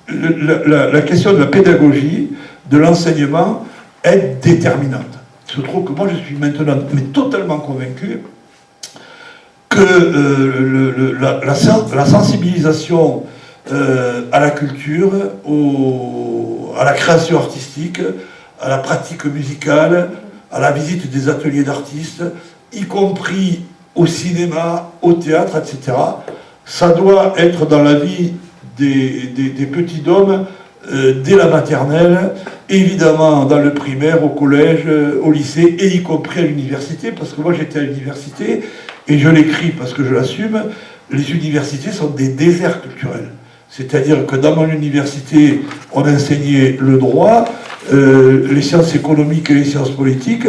la question de la pédagogie, de l'enseignement, est déterminante. Je trouve que moi, je suis maintenant mais totalement convaincu que la sensibilisation à la culture, à la création artistique, à la pratique musicale, à la visite des ateliers d'artistes, y compris au cinéma, au théâtre, etc. Ça doit être dans la vie des petits hommes dès la maternelle, évidemment dans le primaire, au collège, au lycée, et y compris à l'université, parce que moi j'étais à l'université, et je l'écris parce que je l'assume, les universités sont des déserts culturels. C'est-à-dire que dans mon université, on enseignait le droit, les sciences économiques et les sciences politiques,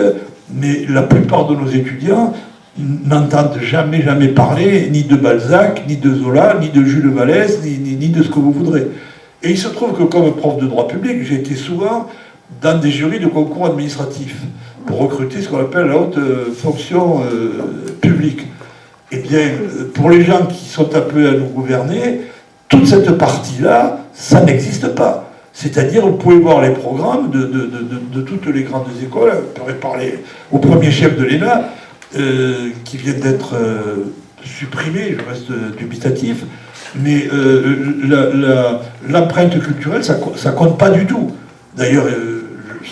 mais la plupart de nos étudiants n'entendent jamais parler ni de Balzac, ni de Zola, ni de Jules Vallès, ni de ce que vous voudrez. Et il se trouve que comme prof de droit public, j'ai été souvent dans des jurys de concours administratifs pour recruter ce qu'on appelle la haute fonction publique. Eh bien, pour les gens qui sont appelés à nous gouverner, toute cette partie-là, ça n'existe pas. C'est-à-dire, vous pouvez voir les programmes de toutes les grandes écoles, on pourrait parler au premier chef de l'ENA, qui vient d'être supprimé, je reste dubitatif, mais l'empreinte culturelle, ça compte pas du tout. D'ailleurs,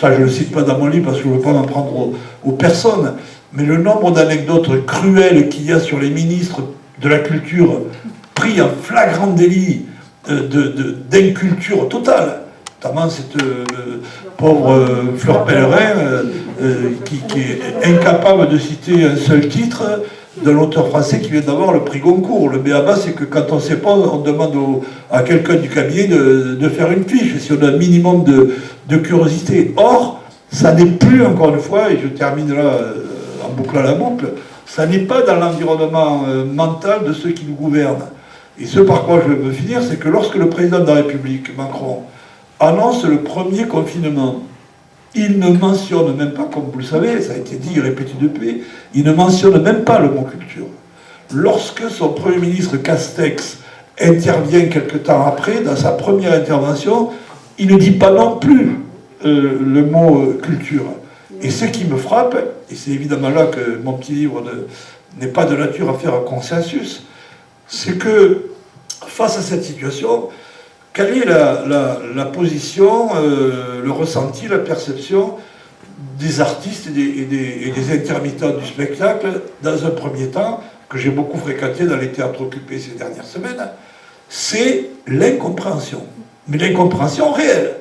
ça je ne le cite pas dans mon livre parce que je ne veux pas m'en prendre aux personnes, mais le nombre d'anecdotes cruelles qu'il y a sur les ministres de la culture pris en flagrant délit d'inculture totale, notamment cette pauvre Fleur Pellerin qui est incapable de citer un seul titre d'un auteur français qui vient d'avoir le prix Goncourt. Le b.a.-ba, c'est que quand on ne sait pas, on demande à quelqu'un du cabinet de faire une fiche, si on a un minimum de curiosité. Or, ça n'est plus, encore une fois, et je termine là en bouclant la boucle, ça n'est pas dans l'environnement mental de ceux qui nous gouvernent. Et ce par quoi je veux finir, c'est que lorsque le président de la République, Macron, annonce le premier confinement, il ne mentionne même pas, comme vous le savez, ça a été dit et répété depuis, il ne mentionne même pas le mot culture. Lorsque son Premier ministre Castex intervient quelque temps après, dans sa première intervention, il ne dit pas non plus le mot culture. Et ce qui me frappe, et c'est évidemment là que mon petit livre n'est pas de nature à faire un consensus, c'est que face à cette situation, quelle est la position, le ressenti, la perception des artistes et des intermittents du spectacle dans un premier temps, que j'ai beaucoup fréquenté dans les théâtres occupés ces dernières semaines, c'est l'incompréhension. Mais l'incompréhension réelle.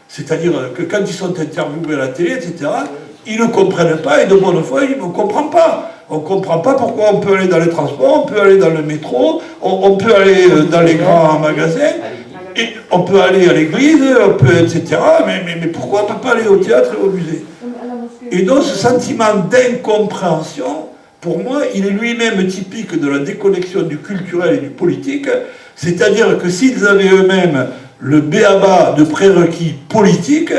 C'est-à-dire que quand ils sont interviewés à la télé, etc., ils ne comprennent pas, et de bonne foi, ils ne comprennent pas. On ne comprend pas pourquoi on peut aller dans les transports, on peut aller dans le métro, on peut aller dans les grands magasins, et on peut aller à l'église, etc. Mais pourquoi on ne peut pas aller au théâtre et au musée? Et donc ce sentiment d'incompréhension, pour moi, il est lui-même typique de la déconnexion du culturel et du politique, c'est-à-dire que s'ils avaient eux-mêmes le b.a.-ba de prérequis politiques,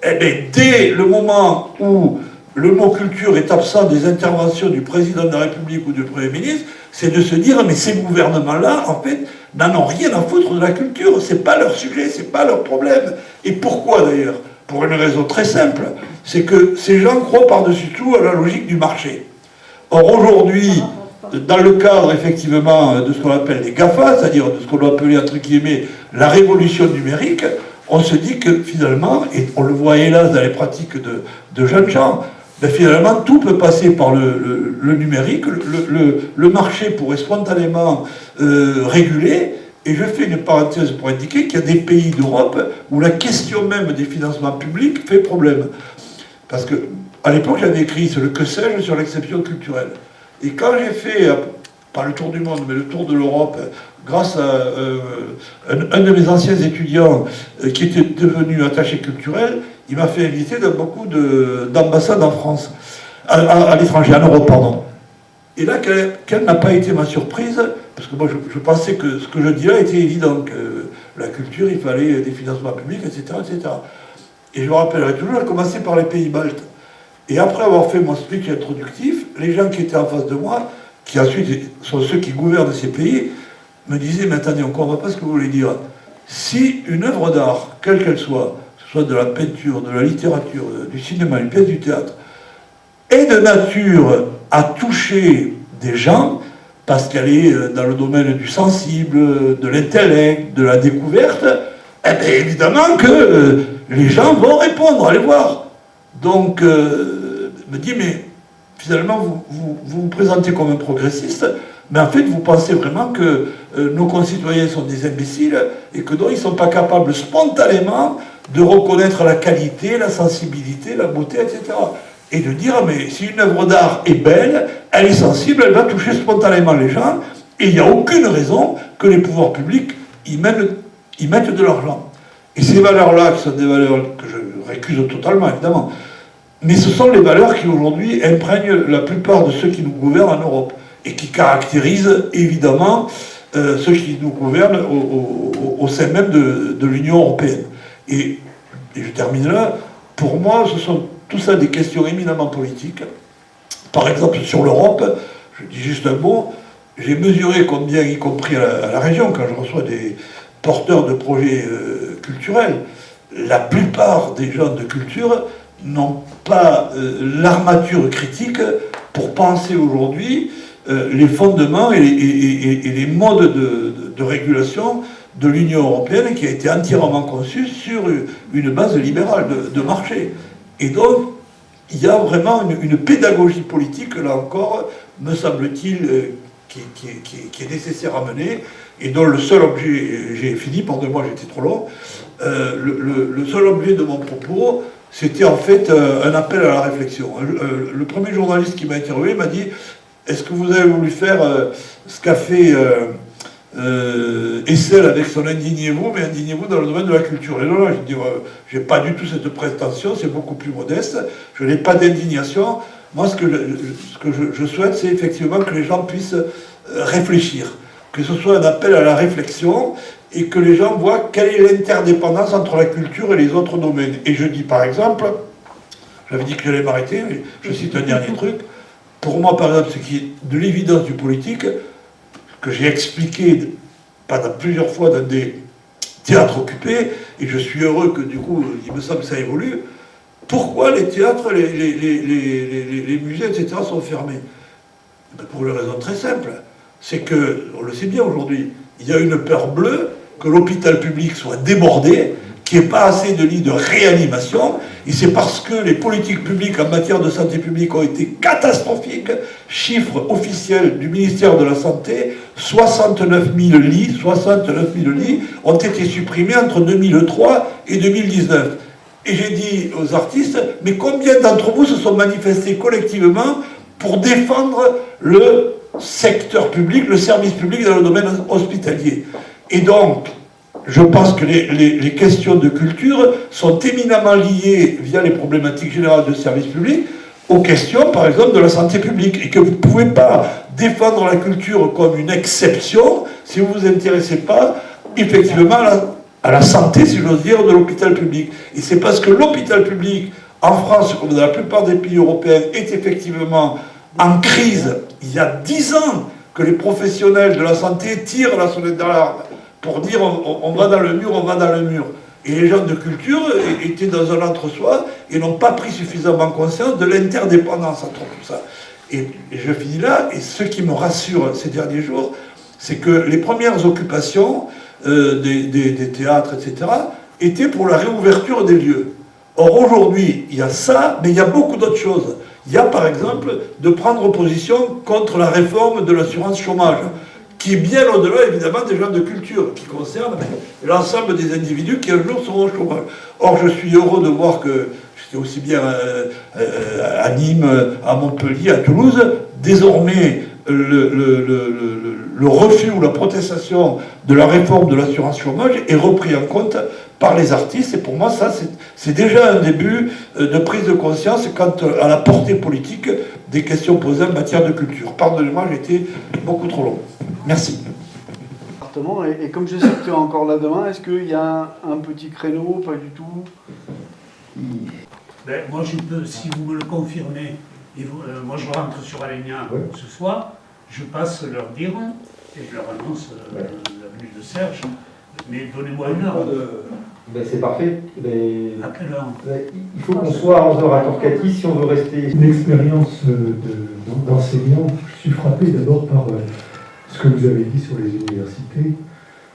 eh bien, dès le moment où le mot culture est absent des interventions du président de la République ou du Premier ministre, c'est de se dire, mais ces gouvernements-là, en fait, n'en ont rien à foutre de la culture, c'est pas leur sujet, c'est pas leur problème. Et pourquoi d'ailleurs? Pour une raison très simple, c'est que ces gens croient par-dessus tout à la logique du marché. Or aujourd'hui, dans le cadre effectivement de ce qu'on appelle les GAFA, c'est-à-dire de ce qu'on doit appeler entre guillemets la révolution numérique, on se dit que finalement, et on le voit hélas dans les pratiques de jeunes gens, ben finalement tout peut passer par le numérique, le marché pourrait spontanément réguler, et je fais une parenthèse pour indiquer qu'il y a des pays d'Europe où la question même des financements publics fait problème. Parce que à l'époque j'avais écrit le que sais-je sur l'exception culturelle. Et quand j'ai fait, pas le tour du monde, mais le tour de l'Europe, grâce à un de mes anciens étudiants qui était devenu attaché culturel, il m'a fait inviter dans beaucoup d'ambassades en France, à l'étranger, en Europe, pardon. Et là, quelle n'a pas été ma surprise, parce que moi je pensais que ce que je dis là était évident, que la culture, il fallait des financements publics, etc., etc. Et je me rappellerai toujours, j'ai commencé par les pays baltes. Et après avoir fait mon speech introductif, les gens qui étaient en face de moi, qui ensuite sont ceux qui gouvernent ces pays, me disaient, mais attendez, on ne comprend pas ce que vous voulez dire. Si une œuvre d'art, quelle qu'elle soit, que ce soit de la peinture, de la littérature, du cinéma, une pièce du théâtre, est de nature à toucher des gens, parce qu'elle est dans le domaine du sensible, de l'intellect, de la découverte, eh bien évidemment que les gens vont répondre, allez voir. Donc, me dit, mais finalement, vous vous présentez comme un progressiste, mais en fait, vous pensez vraiment que nos concitoyens sont des imbéciles et que donc ils ne sont pas capables spontanément de reconnaître la qualité, la sensibilité, la beauté, etc. Et de dire, mais si une œuvre d'art est belle, elle est sensible, elle va toucher spontanément les gens, et il n'y a aucune raison que les pouvoirs publics y mettent de l'argent. Et ces valeurs-là, qui sont des valeurs que je récuse totalement, évidemment, mais ce sont les valeurs qui aujourd'hui imprègnent la plupart de ceux qui nous gouvernent en Europe, et qui caractérisent évidemment ceux qui nous gouvernent au sein même de l'Union européenne. Et je termine là, pour moi, ce sont tout ça des questions éminemment politiques. Par exemple, sur l'Europe, je dis juste un mot, j'ai mesuré combien, y compris à la région, quand je reçois des porteurs de projets culturels, la plupart des gens de culture n'ont pas l'armature critique pour penser aujourd'hui les fondements et les modes de régulation de l'Union européenne qui a été entièrement conçue sur une base libérale de marché. Et donc, il y a vraiment une pédagogie politique, là encore, me semble-t-il, qui est nécessaire à mener, et dont le seul objet, j'ai fini, pardonnez-moi, j'étais trop long, le seul objet de mon propos, c'était en fait un appel à la réflexion. Le premier journaliste qui m'a interviewé m'a dit « Est-ce que vous avez voulu faire ce qu'a fait Essel avec son Indignez-vous, mais Indignez-vous dans le domaine de la culture ?» Et là, je dis « J'ai pas du tout cette prétention, c'est beaucoup plus modeste, je n'ai pas d'indignation. Moi, ce que je souhaite, c'est effectivement que les gens puissent réfléchir, que ce soit un appel à la réflexion, et que les gens voient quelle est l'interdépendance entre la culture et les autres domaines. Et je dis par exemple, j'avais dit que j'allais m'arrêter, mais je cite un dernier truc, pour moi par exemple, ce qui est de l'évidence du politique, que j'ai expliqué pendant plusieurs fois dans des théâtres occupés, et je suis heureux que du coup, il me semble que ça évolue, pourquoi les théâtres, les musées, etc. sont fermés? Pour une raison très simple, c'est que, on le sait bien aujourd'hui, il y a une peur bleue que l'hôpital public soit débordé, qu'il n'y ait pas assez de lits de réanimation, et c'est parce que les politiques publiques en matière de santé publique ont été catastrophiques. Chiffre officiel du ministère de la Santé, 69 000 lits ont été supprimés entre 2003 et 2019. Et j'ai dit aux artistes, mais combien d'entre vous se sont manifestés collectivement pour défendre le secteur public, le service public dans le domaine hospitalier? Et donc, je pense que les questions de culture sont éminemment liées, via les problématiques générales de service public, aux questions, par exemple, de la santé publique. Et que vous ne pouvez pas défendre la culture comme une exception si vous ne vous intéressez pas, effectivement, à la santé, si j'ose dire, de l'hôpital public. Et c'est parce que l'hôpital public, en France, comme dans la plupart des pays européens, est effectivement en crise, il y a 10 ans, que les professionnels de la santé tirent la sonnette d'alarme pour dire on va dans le mur, on va dans le mur. Et les gens de culture étaient dans un entre-soi et n'ont pas pris suffisamment conscience de l'interdépendance entre tout ça. Et je finis là, et ce qui me rassure ces derniers jours, c'est que les premières occupations des théâtres, etc., étaient pour la réouverture des lieux. Or aujourd'hui, il y a ça, mais il y a beaucoup d'autres choses. Il y a par exemple de prendre position contre la réforme de l'assurance chômage, qui est bien au-delà évidemment des gens de culture, qui concerne l'ensemble des individus qui un jour seront au chômage. Or je suis heureux de voir que j'étais aussi bien à Nîmes, à Montpellier, à Toulouse, désormais le refus ou la protestation de la réforme de l'assurance chômage est repris en compte par les artistes, et pour moi ça c'est déjà un début de prise de conscience quant à la portée politique des questions posées en matière de culture. Pardonnez-moi, j'ai été beaucoup trop long. Merci. Et comme je sais que tu es encore là demain, est-ce qu'il y a un petit créneau? Pas du tout. Ben, moi je peux, si vous me le confirmez, et moi je rentre sur Alenia ce soir, je passe leur dire et je leur annonce la venue de Serge, mais donnez-moi une heure. Ben c'est parfait. À quelle heure? Il faut qu'on soit à 11h à Torquati si on veut rester. L'expérience d'enseignant, je suis frappé d'abord par ce que vous avez dit sur les universités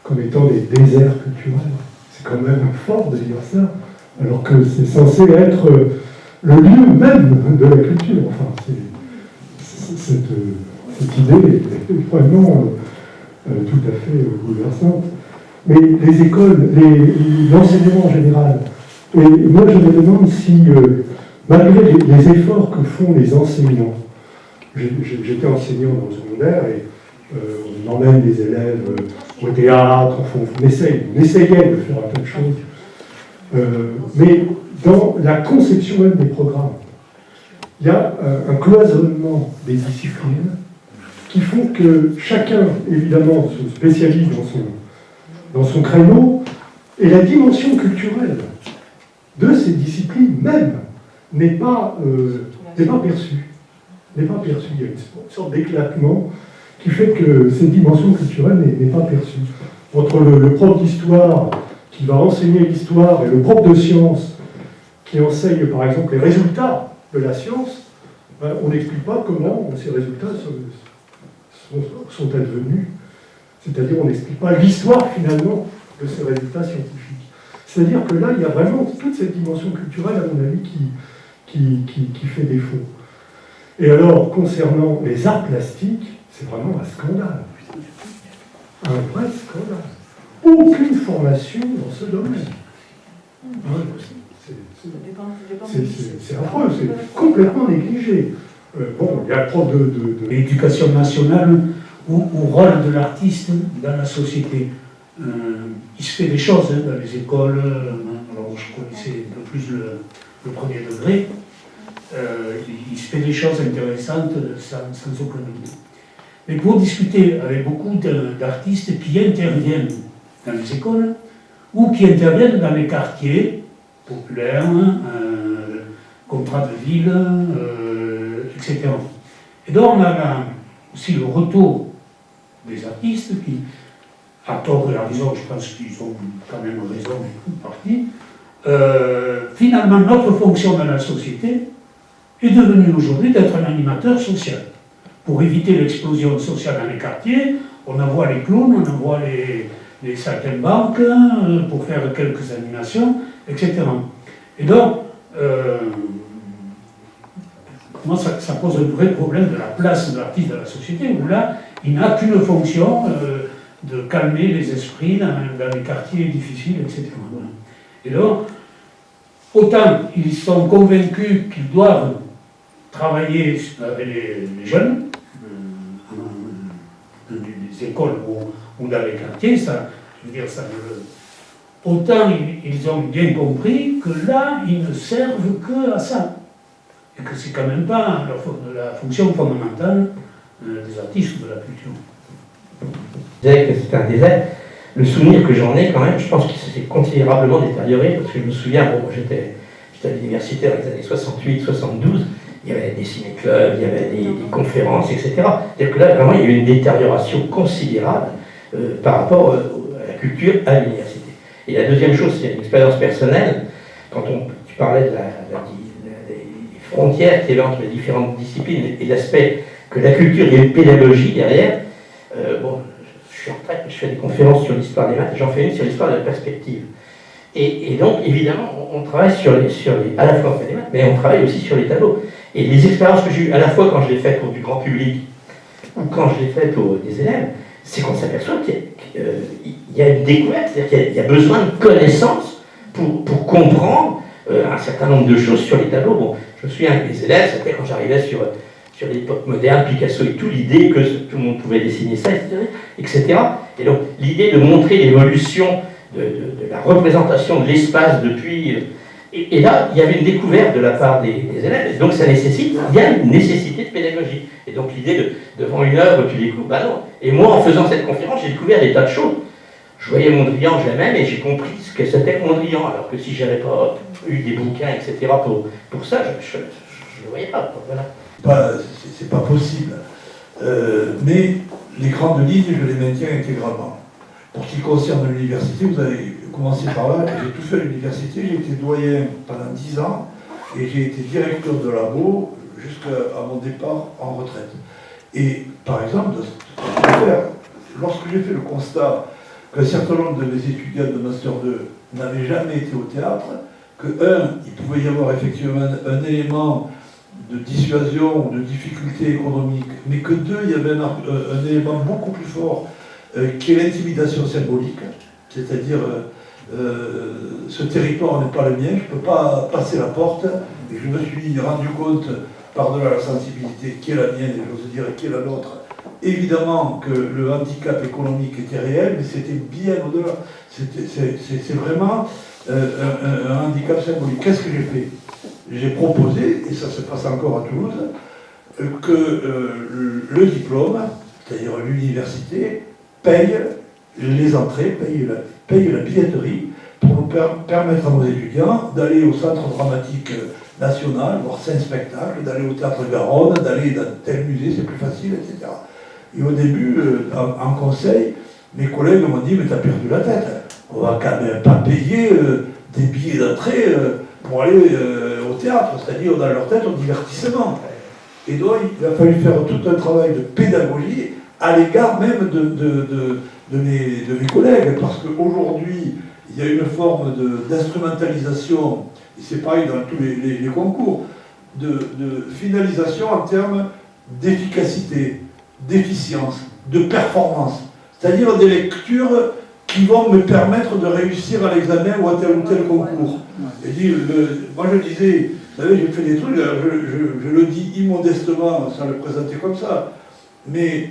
comme étant des déserts culturels. C'est quand même fort de dire ça, alors que c'est censé être le lieu même de la culture. Enfin, cette idée est vraiment tout à fait bouleversante. Mais les écoles, l'enseignement en général, et moi je me demande si, malgré les efforts que font les enseignants, j'étais enseignant dans le secondaire et on emmène les élèves au théâtre, enfin, on essayait de faire un tas de choses. Mais dans la conception même des programmes, il y a un cloisonnement des disciplines qui font que chacun, évidemment, se spécialise dans son créneau, et la dimension culturelle de ces disciplines même n'est pas perçue. Il y a une sorte d'éclatement qui fait que cette dimension culturelle n'est pas perçue. Entre le prof d'histoire qui va enseigner l'histoire et le prof de sciences qui enseigne par exemple les résultats de la science, on n'explique pas comment ces résultats sont advenus. C'est-à-dire on n'explique pas l'histoire finalement de ces résultats scientifiques. C'est-à-dire que là, il y a vraiment toute cette dimension culturelle, à mon avis, qui fait défaut. Et alors, concernant les arts plastiques, c'est vraiment un scandale. Un vrai scandale. Aucune formation dans ce domaine. C'est affreux, c'est complètement négligé. Bon, il y a le prof de l'éducation nationale ou au rôle de l'artiste dans la société. Il se fait des choses dans les écoles, alors je connaissais un peu plus le premier degré, il se fait des choses intéressantes sans aucun doute. Mais pour discuter avec beaucoup d'artistes qui interviennent dans les écoles ou qui interviennent dans les quartiers populaires, contrats de ville, etc. Et donc on a aussi le retour des artistes qui, à tort et à raison, je pense qu'ils ont quand même raison une partie, finalement notre fonction dans la société est devenue aujourd'hui d'être un animateur social. Pour éviter l'explosion sociale dans les quartiers, on envoie les clowns, on envoie les saltimbanques pour faire quelques animations, etc. Et donc, moi, ça pose un vrai problème de la place de l'artiste dans la société, où là, il n'a qu'une fonction de calmer les esprits dans les quartiers difficiles, etc. Voilà. Et donc, autant ils sont convaincus qu'ils doivent travailler avec les jeunes, dans les écoles ou dans les quartiers, ça, je veux dire, autant ils ont bien compris que là, ils ne servent que à ça. Et que c'est quand même pas la fonction fondamentale des artistes ou de la culture. Je disais que c'est un désert. Le souvenir que j'en ai quand même, je pense qu'il s'est considérablement détérioré, parce que je me souviens, bon, j'étais à l'université dans les années 68-72, il y avait des ciné-clubs, il y avait des conférences, etc. C'est-à-dire que là, vraiment, il y a eu une détérioration considérable par rapport à la culture à l'université. Et la deuxième chose, c'est une expérience personnelle. Quand tu parlais des frontières qu'il y avait entre les différentes disciplines et l'aspect que la culture, il y a une pédagogie derrière. Bon, je suis en retraite, je fais des conférences sur l'histoire des maths, et j'en fais une sur l'histoire de la perspective. Et donc, évidemment, on travaille à la fois on fait des maths, mais on travaille aussi sur les tableaux. Et les expériences que j'ai eues, à la fois quand je l'ai faites pour du grand public, ou quand je l'ai faites pour des élèves, c'est qu'on s'aperçoit qu'il y a une découverte, c'est-à-dire qu'il y a besoin de connaissances pour comprendre un certain nombre de choses sur les tableaux. Bon, je me souviens avec les élèves, c'était quand j'arrivais sur l'époque moderne, Picasso et tout, l'idée que tout le monde pouvait dessiner ça, etc. Et donc, l'idée de montrer l'évolution de la représentation de l'espace depuis... Et là, il y avait une découverte de la part des élèves, donc ça nécessite, il y a une nécessité de pédagogie. Et donc l'idée devant une œuvre, tu découvres, bah non. Et moi, en faisant cette conférence, j'ai découvert des tas de choses. Je voyais Mondrian, je l'aimais, mais j'ai compris ce que c'était que Mondrian, alors que si j'avais pas eu des bouquins, etc., pour ça, je ne le voyais pas. Voilà. C'est pas possible. Mais les grandes lignes, je les maintiens intégralement. Pour ce qui concerne l'université, vous avez commencé par là, j'ai tout fait à l'université, j'ai été doyen pendant 10 ans et j'ai été directeur de labo jusqu'à mon départ en retraite. Et par exemple, faire. Lorsque j'ai fait le constat qu'un certain nombre de mes étudiants de Master 2 n'avaient jamais été au théâtre, que, il pouvait y avoir effectivement un élément de dissuasion ou de difficulté économique, mais que deux, il y avait un élément beaucoup plus fort qui est l'intimidation symbolique, c'est-à-dire ce territoire n'est pas le mien, je ne peux pas passer la porte, et je me suis rendu compte, par-delà la sensibilité qui est la mienne, et j'ose dire qui est la nôtre, évidemment que le handicap économique était réel, mais c'était bien au-delà, c'est vraiment un handicap symbolique. Qu'est-ce que j'ai fait? J'ai proposé, et ça se passe encore à Toulouse, que le diplôme, c'est-à-dire l'université, paye les entrées, paye la billetterie pour nous permettre à nos étudiants d'aller au Centre dramatique national, voir 5 spectacles, d'aller au Théâtre Garonne, d'aller dans tel musée, c'est plus facile, etc. Et au début, en conseil, mes collègues m'ont dit « mais t'as perdu la tête, on va quand même pas payer des billets d'entrée pour aller au théâtre, c'est-à-dire dans leur tête au divertissement ». Et donc il a fallu faire tout un travail de pédagogie à l'égard même de mes collègues, parce qu'aujourd'hui, il y a une forme d'instrumentalisation, et c'est pareil dans tous les concours, de finalisation en termes d'efficacité, d'efficience, de performance, c'est-à-dire des lectures qui vont me permettre de réussir à l'examen ou à tel ou tel concours. Et moi je disais, vous savez, j'ai fait des trucs, je le dis immodestement, sans le présenter comme ça, mais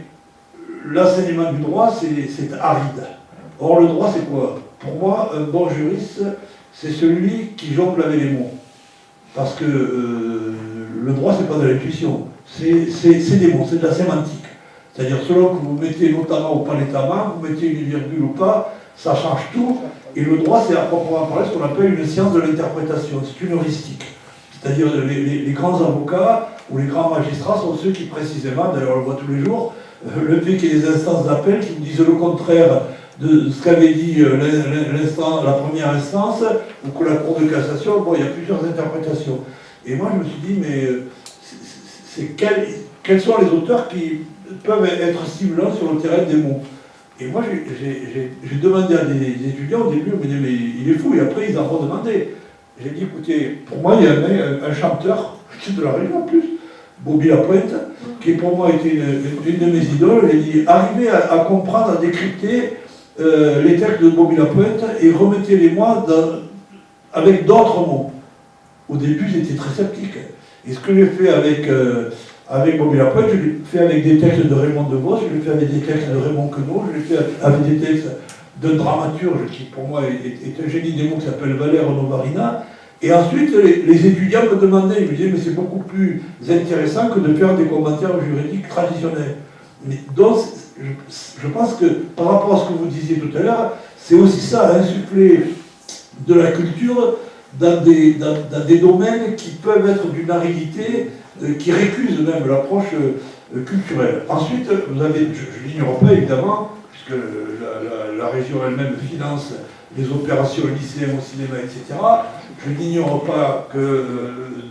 l'enseignement du droit, c'est aride. Or, le droit, c'est quoi? Pour moi, un bon juriste, c'est celui qui jongle avec les mots. Parce que le droit, c'est pas de l'intuition. C'est des mots, c'est de la sémantique. C'est-à-dire, selon que vous mettez notamment ou pas l'étamment, vous mettez une virgule ou pas, ça change tout. Et le droit, c'est à proprement parler ce qu'on appelle une science de l'interprétation. C'est une heuristique. C'est-à-dire, les grands avocats ou les grands magistrats sont ceux qui, précisément, d'ailleurs, on le voit tous les jours, le fait qu'il y ait des instances d'appel qui vous disent le contraire de ce qu'avait dit la première instance, ou que la Cour de cassation, bon, il y a plusieurs interprétations. Et moi, je me suis dit, mais quels sont les auteurs qui peuvent être ciblants sur le terrain des mots? Et moi, j'ai demandé à des étudiants, au début, on me dit, mais il est fou, et après, ils en ont demandé. J'ai dit, écoutez, pour moi, il y a un chanteur, de la région en plus, Bobby Lapointe, qui pour moi était une de mes idoles. J'ai dit, arrivez à comprendre, à décrypter les textes de Bobby Lapointe et remettez-les-moi avec d'autres mots. Au début, j'étais très sceptique. Et ce que j'ai fait avec Bobby Lapointe, je l'ai fait avec des textes de Raymond DeVos, je l'ai fait avec des textes de Raymond Queneau, je l'ai fait avec des textes d'un dramaturge qui, pour moi, est un génie des mots qui s'appelle Valère Novarina. Et ensuite, les étudiants me demandaient, ils me disaient, mais c'est beaucoup plus intéressant que de faire des commentaires juridiques traditionnels. Mais donc, je pense que par rapport à ce que vous disiez tout à l'heure, c'est aussi ça, insuffler de la culture dans des domaines qui peuvent être d'une aridité, qui récusent même l'approche culturelle. Ensuite, vous avez, je l'ignore pas évidemment, puisque la région elle-même finance les opérations lycéennes au cinéma, etc. Je n'ignore pas que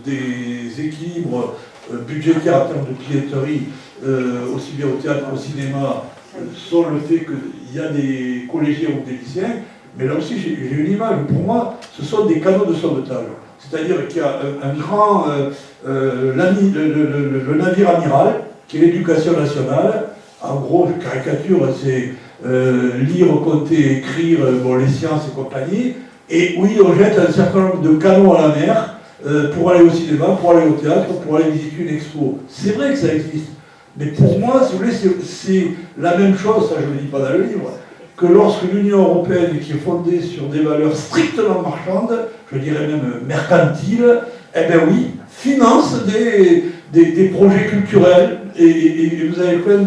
des équilibres budgétaires en termes de billetterie, aussi bien au théâtre qu'au cinéma, sont le fait qu'il y a des collégiens ou des lycéens, mais là aussi j'ai une image. Pour moi, ce sont des canaux de sauvetage. C'est-à-dire qu'il y a un grand, le navire amiral, qui est l'éducation nationale. En gros, je caricature, c'est lire, compter, écrire, les sciences et compagnie. Et oui, on jette un certain nombre de canaux à la mer pour aller au cinéma, pour aller au théâtre, pour aller visiter une expo. C'est vrai que ça existe. Mais pour moi, si vous voulez, c'est la même chose, ça je ne le dis pas dans le livre, que lorsque l'Union européenne, qui est fondée sur des valeurs strictement marchandes, je dirais même mercantiles, eh bien oui, finance des projets culturels. Et vous avez plein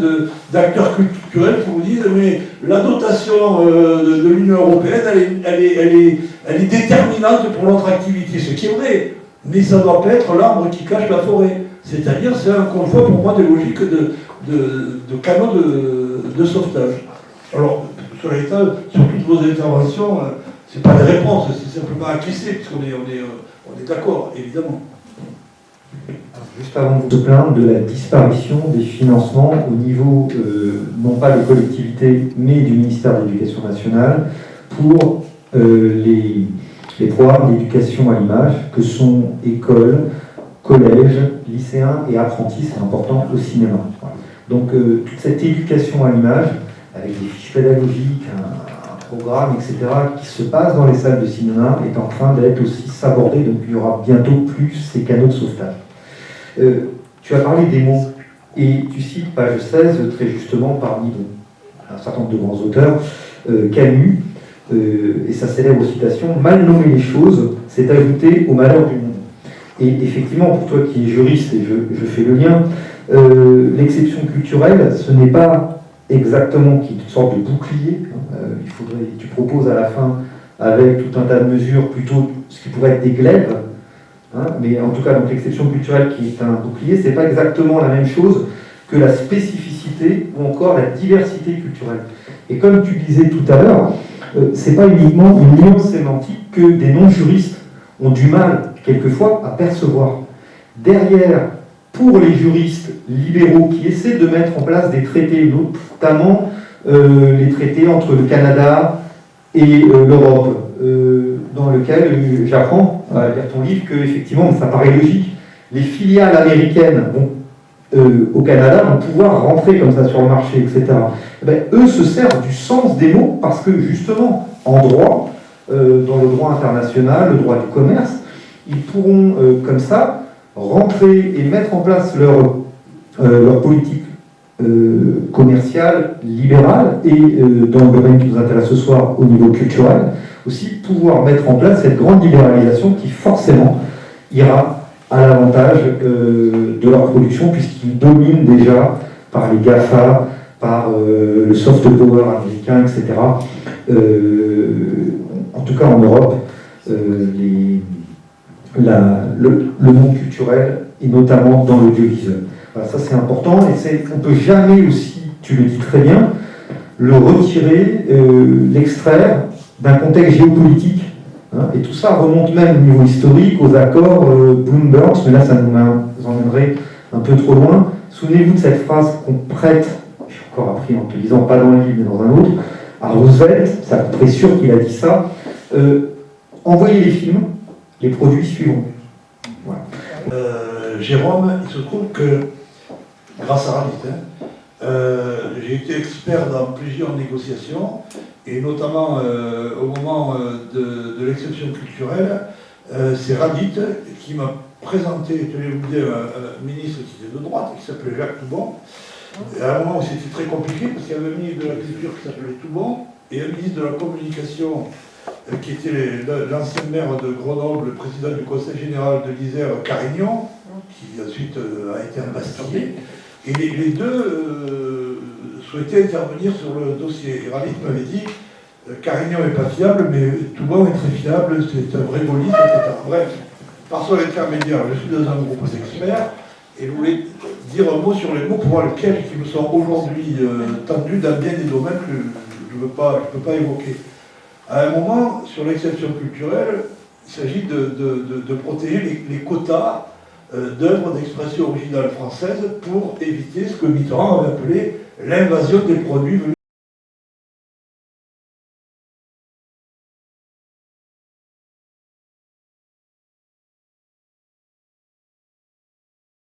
d'acteurs culturels qui vous disent, mais la dotation de l'Union européenne, elle est déterminante pour notre activité, ce qui est vrai, mais ça ne doit pas être l'arbre qui cache la forêt. C'est-à-dire, c'est encore une fois pour moi des logiques de canaux de sauvetage. Alors, sur l'état, sur toutes vos interventions, ce n'est pas des réponses, c'est simplement acquiescer, puisqu'on est d'accord, évidemment. Juste avant de se plaindre de la disparition des financements au niveau, non pas des collectivités, mais du ministère de l'Éducation nationale, pour les programmes d'éducation à l'image, que sont écoles, collèges, lycéens et apprentis, c'est important, au cinéma. Voilà. Donc toute cette éducation à l'image, avec des fiches pédagogiques, un programme, etc., qui se passe dans les salles de cinéma, est en train d'être aussi sabordé, donc il y aura bientôt plus ces canaux de sauvetage. Tu as parlé des mots, et tu cites page 16, très justement, parmi un certain nombre de grands auteurs, Camus, et sa célèbre citation, « Mal nommer les choses, c'est ajouter au malheur du monde ». Et effectivement, pour toi qui es juriste, et je fais le lien, l'exception culturelle, ce n'est pas exactement une sorte de bouclier. Tu proposes à la fin, avec tout un tas de mesures, plutôt ce qui pourrait être des glaives, mais en tout cas, donc l'exception culturelle qui est un bouclier, c'est pas exactement la même chose que la spécificité ou encore la diversité culturelle. Et comme tu disais tout à l'heure, c'est pas uniquement une nuance sémantique que des non-juristes ont du mal, quelquefois, à percevoir. Derrière, pour les juristes libéraux qui essaient de mettre en place des traités, notamment les traités entre le Canada et l'Europe, dans lequel j'apprends à lire ton livre que, effectivement, ça paraît logique, les filiales américaines au Canada vont pouvoir rentrer comme ça sur le marché, etc. Eux se servent du sens des mots parce que, justement, en droit, dans le droit international, le droit du commerce, ils pourront, comme ça, rentrer et mettre en place leur politique commerciale, libérale, et dans le domaine qui nous intéresse ce soir, au niveau culturel, aussi pouvoir mettre en place cette grande libéralisation qui, forcément, ira à l'avantage de leur production, puisqu'ils dominent déjà par les GAFA, par le soft power américain, etc. En tout cas en Europe, le monde culturel, et notamment dans l'audiovisuel. Voilà, ça c'est important, et on ne peut jamais aussi, tu le dis très bien, le retirer, l'extraire d'un contexte géopolitique. Et tout ça remonte même au niveau historique, aux accords Bloomberg, mais là ça nous emmènerait un peu trop loin. Souvenez-vous de cette phrase qu'on prête, j'ai encore appris en te lisant, pas dans le livre mais dans un autre, à Roosevelt, c'est à peu près sûr qu'il a dit ça, envoyez les films, les produits suivront. Voilà. Jérôme, il se trouve que, grâce à Radit, j'ai été expert dans plusieurs négociations, et notamment au moment de l'exception culturelle, c'est Radit qui m'a présenté, tenez-vous bien, un ministre qui était de droite, qui s'appelait Jacques Toubon. Et à un moment où c'était très compliqué, parce qu'il y avait un ministre de la Culture qui s'appelait Toubon, et un ministre de la Communication qui était l'ancien maire de Grenoble, le président du Conseil général de l'Isère, Carignan, qui ensuite a été embastillé. Et les deux souhaitaient intervenir sur le dossier. Et Radit m'avait dit, Carignan n'est pas fiable, mais Toubon est très fiable, c'est un vrai gaulliste, etc. Bref, par son intermédiaire, je suis dans un groupe d'experts, et je voulais dire un mot sur les mots pour voir lesquels qui me sont aujourd'hui tendus dans bien des domaines que je ne peux pas évoquer. À un moment, sur l'exception culturelle, il s'agit de protéger les quotas d'œuvres d'expression originale française pour éviter ce que Mitterrand avait appelé l'invasion des produits venus